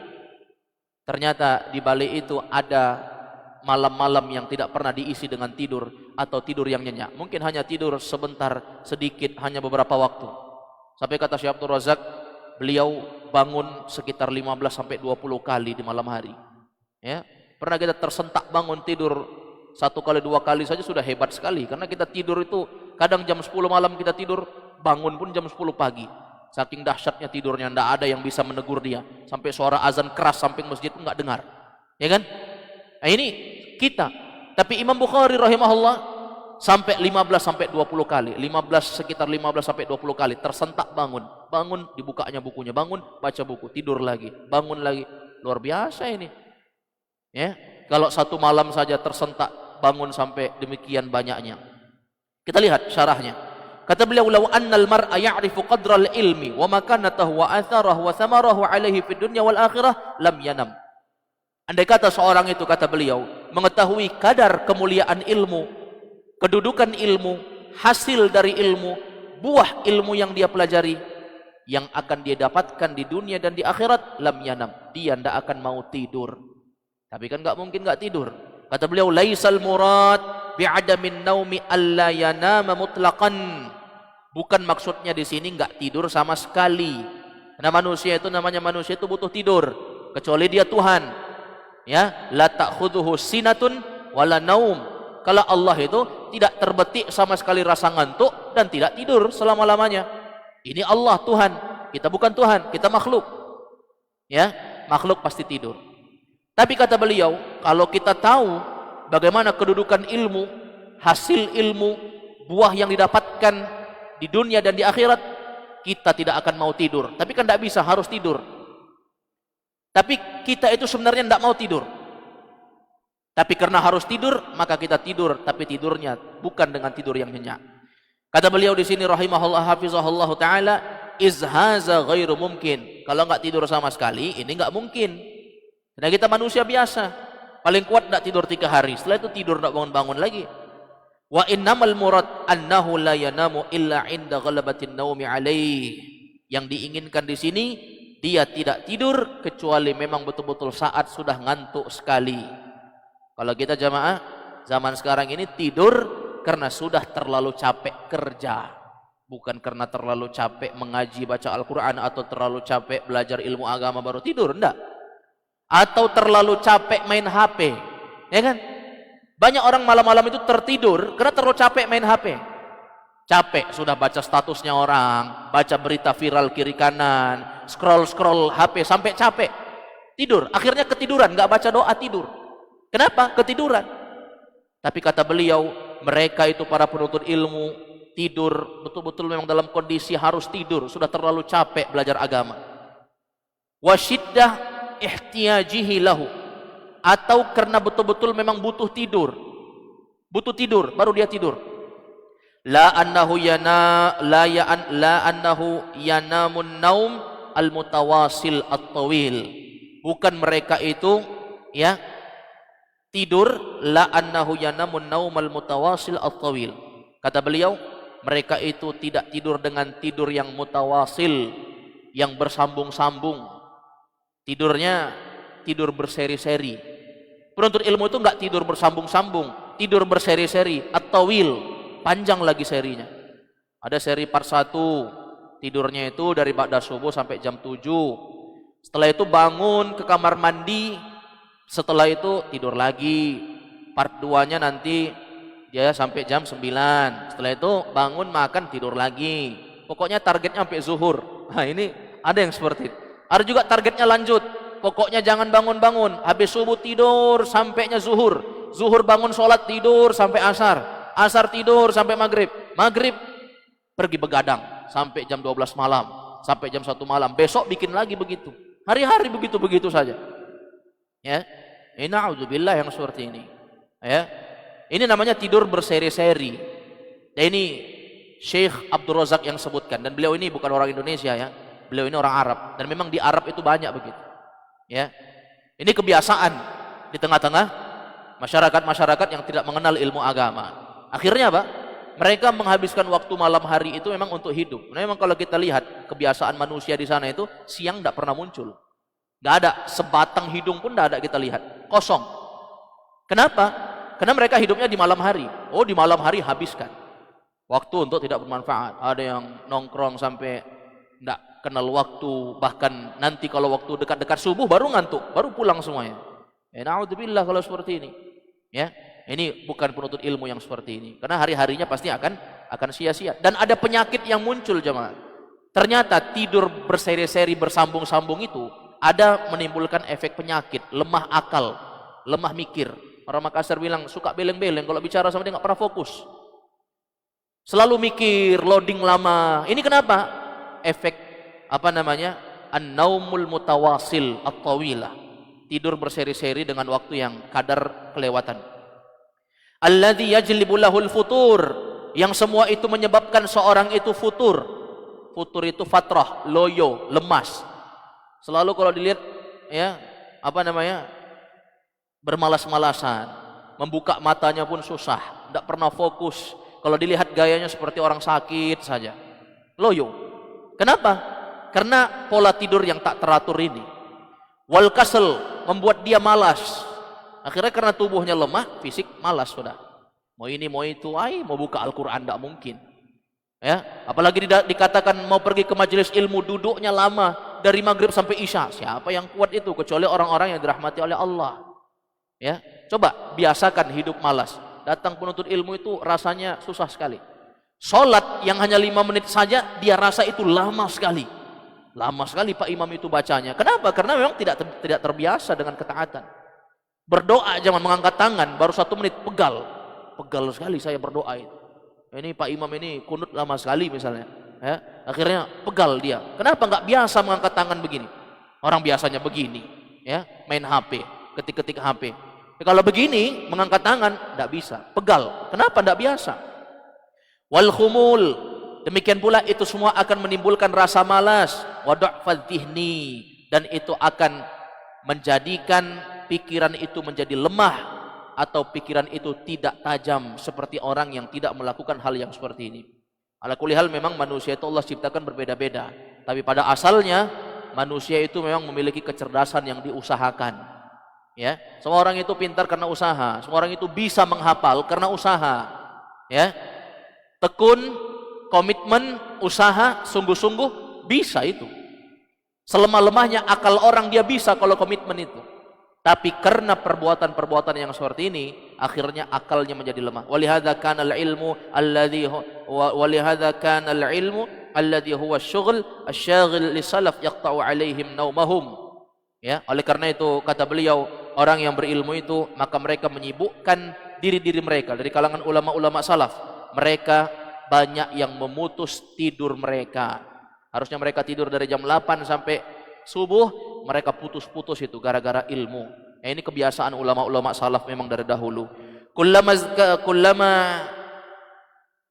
ternyata di balik itu ada malam-malam yang tidak pernah diisi dengan tidur atau tidur yang nyenyak. Mungkin hanya tidur sebentar, sedikit, hanya beberapa waktu. Sampai kata Syekh Abdul Razak, beliau bangun sekitar 15 sampai 20 kali di malam hari. Ya, pernah kita tersentak bangun tidur 1 kali 2 kali saja sudah hebat sekali, karena kita tidur itu kadang jam 10 malam kita tidur, bangun pun jam 10 pagi. Saking dahsyatnya tidurnya, tidak ada yang bisa menegur dia. Sampai suara azan keras samping masjid pun nggak dengar. Ya kan? Nah, ini kita. Tapi Imam Bukhari rahimahullah sampai 15 sampai 20 kali. Sekitar 15 sampai 20 kali tersentak bangun. Bangun, dibukanya bukunya, bangun, baca buku, tidur lagi, bangun lagi. Luar biasa ini. Ya, kalau satu malam saja tersentak bangun sampai demikian banyaknya. Kita lihat syarahnya. Kata beliau, "Law annal mar'a ya'rifu qadral ilmi wa makanatahu wa atharahu wa thamarahu 'alaihi fid dunya wal akhirah lam yanam." Andai kata seorang itu, kata beliau, mengetahui kadar kemuliaan ilmu, kedudukan ilmu, hasil dari ilmu, buah ilmu yang dia pelajari, yang akan dia dapatkan di dunia dan di akhirat, lam yanam, dia tidak akan mau tidur. Tapi kan enggak mungkin enggak tidur. Kata beliau, laisal murad bi'adamin naumi alla yanama mutlaqan. Bukan maksudnya di sini enggak tidur sama sekali. Karena manusia itu butuh tidur, kecuali dia Tuhan. Ya, la ta'khudhuhu sinatun wala naum. Kalau Allah itu tidak terbetik sama sekali rasa ngantuk dan tidak tidur selama-lamanya. Ini Allah Tuhan, kita bukan Tuhan, kita makhluk. Ya, makhluk pasti tidur. Tapi kata beliau, kalau kita tahu bagaimana kedudukan ilmu, hasil ilmu, buah yang didapatkan di dunia dan di akhirat, kita tidak akan mau tidur. Tapi kan tidak bisa, harus tidur. Tapi kita itu sebenarnya tidak mau tidur. Tapi karena harus tidur, maka kita tidur. Tapi tidurnya bukan dengan tidur yang nyenyak. Kata beliau di sini rahimahullah hafizahullah taala, izhaza ghairu mungkin. Kalau enggak tidur sama sekali, ini enggak mungkin. Karena kita manusia biasa, paling kuat tidak tidur 3 hari, setelah itu tidur tidak bangun-bangun lagi. Wa innamal murad annahu la yanamu illa 'inda ghalabatin naumi 'alaih. Yang diinginkan di sini, dia tidak tidur kecuali memang betul-betul saat sudah ngantuk sekali. Kalau kita jamaah zaman sekarang ini tidur karena sudah terlalu capek kerja, bukan karena terlalu capek mengaji baca Al-Quran atau terlalu capek belajar ilmu agama baru tidur, enggak. Atau terlalu capek main HP, ya kan? Banyak orang malam-malam itu tertidur karena terlalu capek main HP. Capek sudah baca statusnya orang, baca berita viral kiri kanan, scroll HP sampai capek. Tidur, akhirnya ketiduran, nggak baca doa, tidur. Kenapa? Ketiduran. Tapi kata beliau, mereka itu para penuntut ilmu tidur betul-betul memang dalam kondisi harus tidur, sudah terlalu capek belajar agama. Wasyiddah ihtiyajihi lahu, atau karena betul-betul memang butuh tidur baru dia tidur. La annahu yanamun naum al mutawasil at-tawil, bukan mereka itu ya tidur, la annahu yanamun naum al mutawasil at-tawil. Kata beliau, mereka itu tidak tidur dengan tidur yang mutawasil, yang bersambung-sambung. Tidurnya tidur berseri-seri. Penuntut ilmu itu enggak tidur bersambung-sambung, tidur berseri-seri, at-tawil, panjang lagi serinya. Ada seri part 1, tidurnya itu dari ba'da subuh sampai jam 7. Setelah itu bangun ke kamar mandi, setelah itu tidur lagi. Part 2-nya nanti dia sampai jam 9. Setelah itu bangun, makan, tidur lagi. Pokoknya targetnya sampai zuhur. Nah, ini ada yang seperti itu. Ada juga targetnya lanjut. Pokoknya jangan bangun-bangun. Habis subuh tidur sampainya zuhur. Zuhur bangun sholat, tidur sampai asar. Asar tidur sampai maghrib. Maghrib pergi begadang sampai jam 12 malam. Sampai jam 1 malam. Besok bikin lagi begitu. Hari-hari begitu-begitu saja. Ya. Na'udzubillah yang seperti ini. Ya. Ini namanya tidur berseri-seri. Dan ini Syekh Abdul Razak yang sebutkan. Dan beliau ini bukan orang Indonesia ya. Beliau ini orang Arab. Dan memang di Arab itu banyak begitu. Ya. Ini kebiasaan di tengah-tengah masyarakat-masyarakat yang tidak mengenal ilmu agama. Akhirnya apa? Mereka menghabiskan waktu malam hari itu memang untuk hidup. Memang kalau kita lihat kebiasaan manusia di sana itu siang tidak pernah muncul. Tidak ada sebatang hidung pun tidak ada kita lihat. Kosong. Kenapa? Karena mereka hidupnya di malam hari. Oh, di malam hari habiskan waktu untuk tidak bermanfaat. Ada yang nongkrong sampai tidak kenal waktu. Bahkan nanti kalau waktu dekat-dekat subuh baru ngantuk, baru pulang semuanya. Na'udzubillah kalau seperti ini. Ya. Ini bukan penuntut ilmu yang seperti ini. Karena hari-harinya pasti akan sia-sia. Dan ada penyakit yang muncul jemaah. Ternyata tidur berseri-seri bersambung-sambung itu ada menimbulkan efek penyakit, lemah akal, lemah mikir. Orang Makassar bilang suka beleng-beleng, kalau bicara sama dia nggak pernah fokus. Selalu mikir, loading lama. Ini kenapa? Efek an-naumul mutawasil at-tawilah. Tidur berseri-seri dengan waktu yang kadar kelewatan. Alladzi yajlibu lahul futur, yang semua itu menyebabkan seorang itu futur. Futur itu fatrah, loyo, lemas. Selalu kalau dilihat ya, bermalas-malasan, membuka matanya pun susah, tidak pernah fokus. Kalau dilihat gayanya seperti orang sakit saja. Loyo. Kenapa? Karena pola tidur yang tak teratur ini. Wal kasal, membuat dia malas. Akhirnya karena tubuhnya lemah, fisik malas sudah. Mau ini, mau itu, mau buka Al-Quran tidak mungkin. Ya, apalagi dikatakan mau pergi ke majelis ilmu, duduknya lama dari maghrib sampai isya. Siapa yang kuat itu kecuali orang-orang yang dirahmati oleh Allah. Ya, coba biasakan hidup malas. Datang penuntut ilmu itu rasanya susah sekali. Sholat yang hanya 5 menit saja dia rasa itu lama sekali. Lama sekali Pak Imam itu bacanya. Kenapa? Karena memang tidak terbiasa dengan ketaatan. Berdoa jangan mengangkat tangan, baru 1 menit pegal sekali saya berdoa itu. Ini Pak Imam ini kunut lama sekali misalnya, ya. Akhirnya pegal dia. Kenapa nggak biasa mengangkat tangan begini? Orang biasanya begini, ya, main HP, ketik-ketik HP. Kalau begini mengangkat tangan nggak bisa, pegal. Kenapa nggak biasa? Wal khumul, demikian pula itu semua akan menimbulkan rasa malas, wa du'fadz dzihni, dan itu akan menjadikan pikiran itu menjadi lemah atau pikiran itu tidak tajam seperti orang yang tidak melakukan hal yang seperti ini. Ala kulli hal memang manusia itu Allah ciptakan berbeda-beda, tapi pada asalnya manusia itu memang memiliki kecerdasan yang diusahakan. Ya, semua orang itu pintar karena usaha, semua orang itu bisa menghafal karena usaha. Ya. Tekun, komitmen, usaha, sungguh-sungguh bisa itu. Selemah-lemahnya akal orang dia bisa kalau komitmen itu. Tapi karena perbuatan-perbuatan yang seperti ini, akhirnya akalnya menjadi lemah. Walihadza kana al-ilmu alladhi huwa asy-syughul asy-syaghil li salaf yaqta'u 'alaihim naumahum. Ya, oleh karena itu kata beliau, orang yang berilmu itu maka mereka menyibukkan diri-diri mereka dari kalangan ulama-ulama salaf. Mereka banyak yang memutus tidur mereka. Harusnya mereka tidur dari jam 8 sampai subuh, mereka putus-putus itu gara-gara ilmu. Ini kebiasaan ulama-ulama salaf memang dari dahulu. Kullama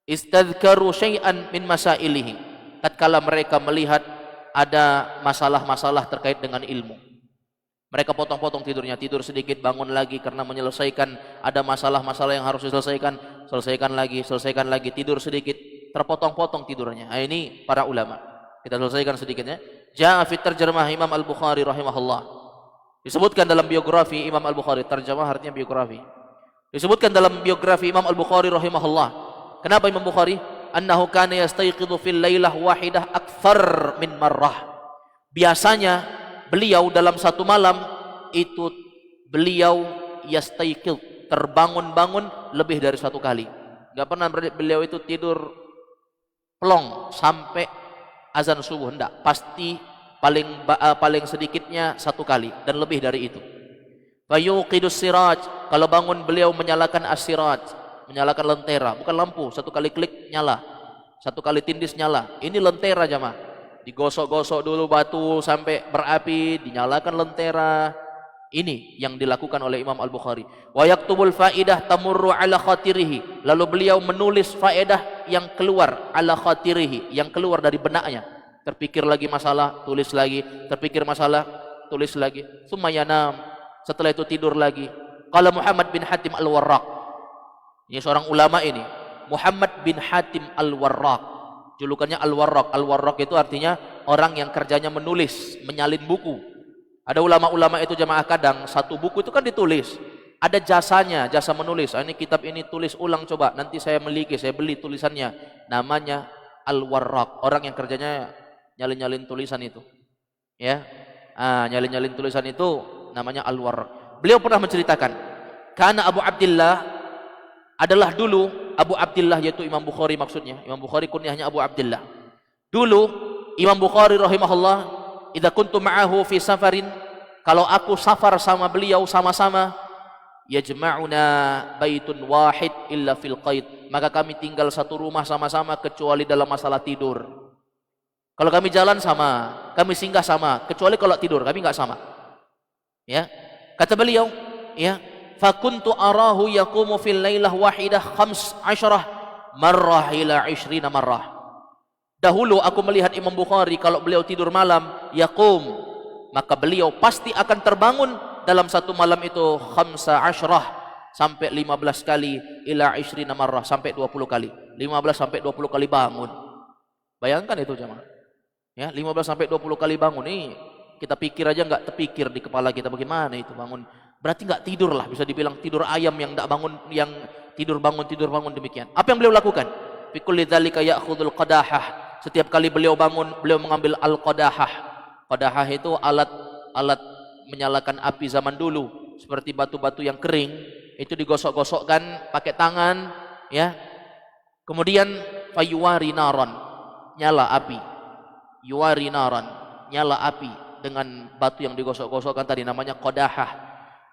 istadhkaru syai'an min masailihi. Tatkala mereka melihat ada masalah-masalah terkait dengan ilmu, mereka potong-potong tidurnya, tidur sedikit, bangun lagi karena menyelesaikan ada masalah-masalah yang harus diselesaikan, selesaikan lagi, tidur sedikit, terpotong-potong tidurnya. Ini para ulama. Kita selesaikan sedikitnya. Ja'a fi tarjamah Imam Al-Bukhari rahimahullah. Disebutkan dalam biografi Imam Al-Bukhari, tarjamah artinya biografi. Disebutkan dalam biografi Imam Al-Bukhari rahimahullah. Kenapa Imam Bukhari? Annahu kana yastayqidhu fil lailah wahidah akthar min marrah. Biasanya beliau dalam satu malam itu beliau yastayqidh, terbangun-bangun lebih dari satu kali. Enggak pernah beliau itu tidur plong sampai azan subuh, enggak, pasti paling sedikitnya satu kali dan lebih dari itu. Fayuqidus siraj, kalau bangun beliau menyalakan as-siraj, menyalakan lentera, bukan lampu, satu kali klik nyala, satu kali tindis nyala. Ini lentera jamaah, digosok-gosok dulu batu sampai berapi, dinyalakan lentera. Ini yang dilakukan oleh Imam Al-Bukhari. Wa yaktubul faidah tamurru ala khatirihi, lalu beliau menulis faedah yang keluar ala khatirihi, yang keluar dari benaknya. Terpikir lagi masalah, tulis lagi, terpikir masalah, tulis lagi. Tsumma yanam, setelah itu tidur lagi. Qala Muhammad bin Hatim Al-Warraq, ini seorang ulama ini, Muhammad bin Hatim Al-Warraq, julukannya Al-Warraq. Al-Warraq itu artinya orang yang kerjanya menulis, menyalin buku. Ada ulama-ulama itu jamaah, kadang satu buku itu kan ditulis, ada jasanya, jasa menulis. Ini kitab ini tulis ulang coba, nanti saya miliki, saya beli tulisannya. Namanya Al-Warraq, orang yang kerjanya nyalin-nyalin tulisan itu. Ya, nyalin-nyalin tulisan itu namanya Al-Warraq. Beliau pernah menceritakan, karena Abu Abdillah adalah dulu Abu Abdillah, yaitu Imam Bukhari maksudnya. Imam Bukhari kunyahnya Abu Abdillah. Dulu Imam Bukhari rahimahullah, idza kuntu ma'ahu fi safarin, kalau aku safar sama beliau sama-sama, yajma'una baitun wahid illa fil qaid, maka kami tinggal satu rumah sama-sama kecuali dalam masalah tidur. Kalau kami jalan sama, kami singgah sama, kecuali kalau tidur kami enggak sama. Ya, kata beliau, ya, fa kuntu arahu yaqumu fil lailah wahidah 15 marrah ila 20 marrah. Dahulu aku melihat Imam Bukhari kalau beliau tidur malam, yaqum, maka beliau pasti akan terbangun dalam satu malam itu 15 sampai 15 kali, ila 20 marrah, sampai 20 kali. 15 sampai 20 kali bangun. Bayangkan itu jemaah. Ya, 15 sampai 20 kali bangun. Ini kita pikir aja enggak terpikir di kepala kita bagaimana itu bangun. Berarti enggak tidur lah, bisa dibilang tidur ayam yang enggak bangun, yang tidur bangun demikian. Apa yang beliau lakukan? Fi kulli dzalika ya'khudul qadahah. Setiap kali beliau bangun, beliau mengambil al-qadahah. Qadahah itu alat menyalakan api zaman dulu, seperti batu-batu yang kering, itu digosok-gosokkan pakai tangan, ya. Kemudian fayuwari naran, nyala api. Yuwari naran, nyala api dengan batu yang digosok-gosokkan tadi, namanya qadahah.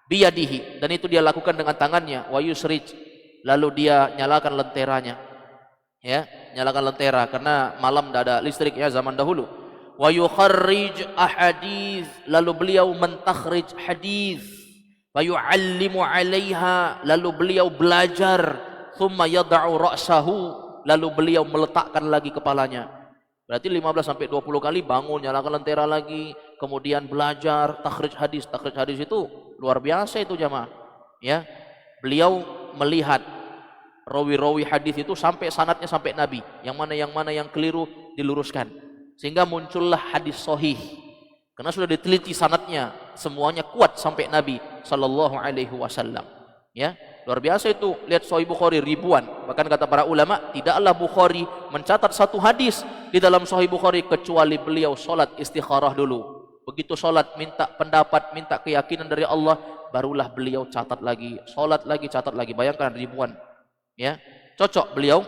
Biyadihi, dan itu dia lakukan dengan tangannya. Wa yusrij, lalu dia nyalakan lenteranya. Ya, nyalakan lentera karena malam tidak ada listrik ya zaman dahulu. Wa yukharrij ahadits, lalu beliau mentakhrij hadis. Wa yu'allimu 'alaiha, lalu beliau belajar. Thumma yad'u ra'sahu, lalu beliau meletakkan lagi kepalanya. Berarti 15 sampai 20 kali bangun, nyalakan lentera lagi, kemudian belajar takhrij hadis. Takhrij hadis itu luar biasa itu jamaah. Ya. Beliau melihat rawi-rawi hadis itu sampai sanadnya sampai Nabi, yang mana yang keliru diluruskan, sehingga muncullah hadis sahih karena sudah diteliti sanadnya, semuanya kuat sampai Nabi sallallahu alaihi wasallam. Ya, luar biasa itu. Lihat Sahih Bukhari ribuan, bahkan kata para ulama tidaklah Bukhari mencatat satu hadis di dalam Sahih Bukhari kecuali beliau salat istikharah dulu. Begitu salat minta pendapat, minta keyakinan dari Allah, barulah beliau catat lagi, sholat lagi, catat lagi. Bayangkan ribuan. Ya, cocok beliau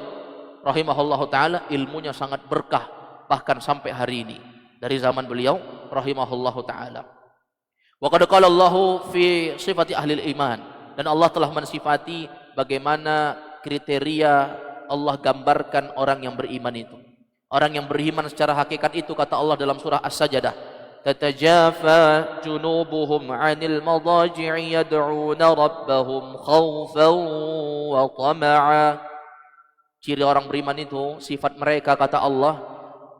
rahimahullahu taala, ilmunya sangat berkah bahkan sampai hari ini dari zaman beliau rahimahullahu taala. Wa qad qala Allahu fi sifati ahli iman, dan Allah telah mensifati bagaimana kriteria Allah gambarkan orang yang beriman itu. Orang yang beriman secara hakikat itu, kata Allah dalam surah As-Sajdah, tatajafa junubuhum 'anil madaji'i yad'una rabbahum khaufan wa tama'a. Ciri orang beriman itu, sifat mereka, kata Allah,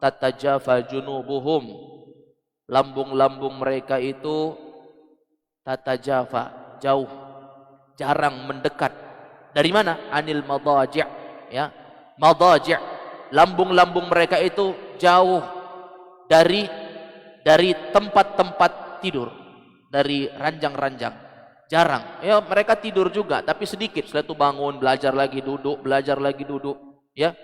tatajafa junubuhum, lambung-lambung mereka itu tatajafa, jauh, jarang mendekat. Dari mana? Anil madaji', ya. Madaji', lambung-lambung mereka itu jauh dari tempat-tempat tidur, dari ranjang-ranjang. Jarang. Ya, mereka tidur juga tapi sedikit. Setelah itu bangun, belajar lagi duduk, belajar lagi duduk, ya.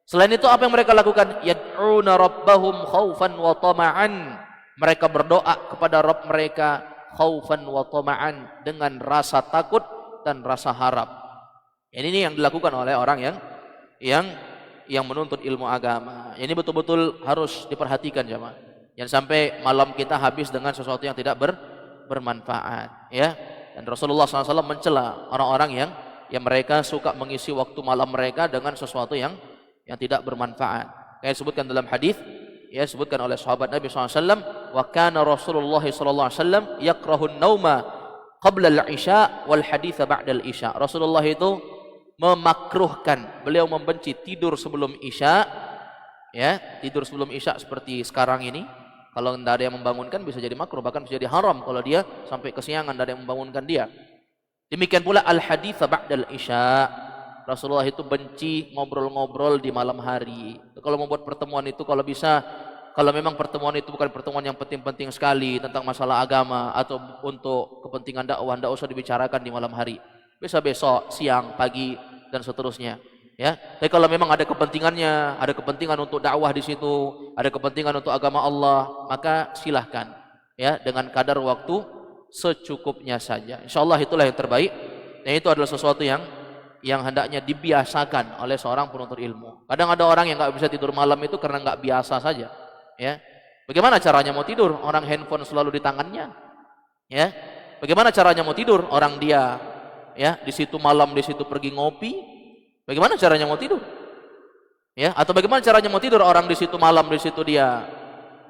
Selain itu apa yang mereka lakukan? Yad'una rabbahum khaufan wa tama'an. Mereka berdoa kepada Rabb mereka khaufan wa tama'an, dengan rasa takut dan rasa harap. Ini yang dilakukan oleh orang yang menuntut ilmu agama. Ini betul-betul harus diperhatikan, jemaah. Jangan sampai malam kita habis dengan sesuatu yang tidak bermanfaat, ya. Dan Rasulullah SAW mencela orang-orang yang mereka suka mengisi waktu malam mereka dengan sesuatu yang tidak bermanfaat. Kayak disebutkan dalam hadis, ya, disebutkan oleh sahabat Nabi SAW, wa kana Rasulullah SAW yakrahun nauma qabla al-isya wal haditha ba'da al-isya. Rasulullah itu memakruhkan, beliau membenci tidur sebelum isya, ya, tidur sebelum isya seperti sekarang ini. Kalau tidak ada yang membangunkan bisa jadi makruh, bahkan bisa jadi haram kalau dia sampai kesiangan tidak ada yang membangunkan dia. Demikian pula al-hadits ba'dal isya. Rasulullah itu benci ngobrol-ngobrol di malam hari. Kalau membuat pertemuan itu, kalau bisa, kalau memang pertemuan itu bukan pertemuan yang penting-penting sekali tentang masalah agama atau untuk kepentingan dakwah, tidak usah dibicarakan di malam hari. Bisa besok, siang, pagi, dan seterusnya. Ya, tapi kalau memang ada kepentingannya, ada kepentingan untuk dakwah di situ, ada kepentingan untuk agama Allah, maka silahkan, ya, dengan kadar waktu secukupnya saja. Insyaallah itulah yang terbaik. Dan itu adalah sesuatu yang hendaknya dibiasakan oleh seorang penuntut ilmu. Kadang ada orang yang nggak bisa tidur malam itu karena nggak biasa saja. Ya, bagaimana caranya mau tidur? Orang handphone selalu di tangannya. Ya, bagaimana caranya mau tidur? Orang dia, ya, di situ malam, di situ pergi ngopi. Bagaimana caranya mau tidur? Ya, atau bagaimana caranya mau tidur orang di situ malam, di situ dia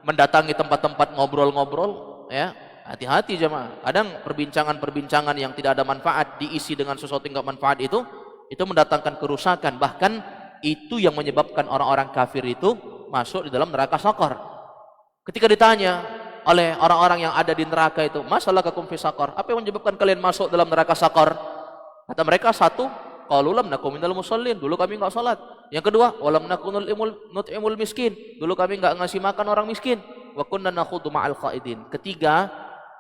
mendatangi tempat-tempat ngobrol-ngobrol, ya. Hati-hati jemaah. Kadang perbincangan-perbincangan yang tidak ada manfaat diisi dengan sesuatu yang enggak manfaat itu mendatangkan kerusakan, bahkan itu yang menyebabkan orang-orang kafir itu masuk di dalam neraka sakar. Ketika ditanya oleh orang-orang yang ada di neraka itu, masalah kakum fi sakar, apa yang menyebabkan kalian masuk dalam neraka sakar? Kata mereka, satu, qalu lam nakum minal musallin, dulu kami enggak salat. Yang kedua, walam nakunul nut'imul miskin, dulu kami enggak ngasih makan orang miskin. Wa kunna nakhudu ma'al qaidin. Ketiga,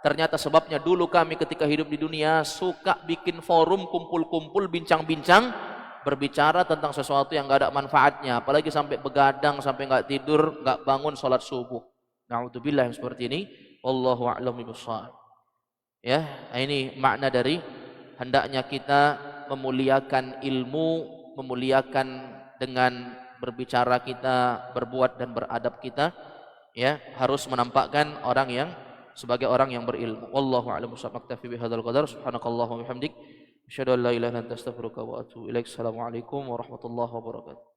ternyata sebabnya dulu kami ketika hidup di dunia suka bikin forum, kumpul-kumpul, bincang-bincang, berbicara tentang sesuatu yang enggak ada manfaatnya, apalagi sampai begadang, sampai enggak tidur, enggak bangun salat subuh. Na'udzubillah yang seperti ini. Wallahu a'lam bishawab. Ya, ini makna dari hendaknya kita memuliakan ilmu, memuliakan dengan berbicara kita, berbuat dan beradab kita, ya, harus menampakkan orang yang sebagai orang yang berilmu. Wallahu a'lam bishawab. Naktafi bihadzal qadar. Subhanakallahumma wa bihamdik, asyhadu an la ilaha illa anta astaghfiruka wa atubu ilaik. Assalamualaikum warahmatullahi wabarakatuh.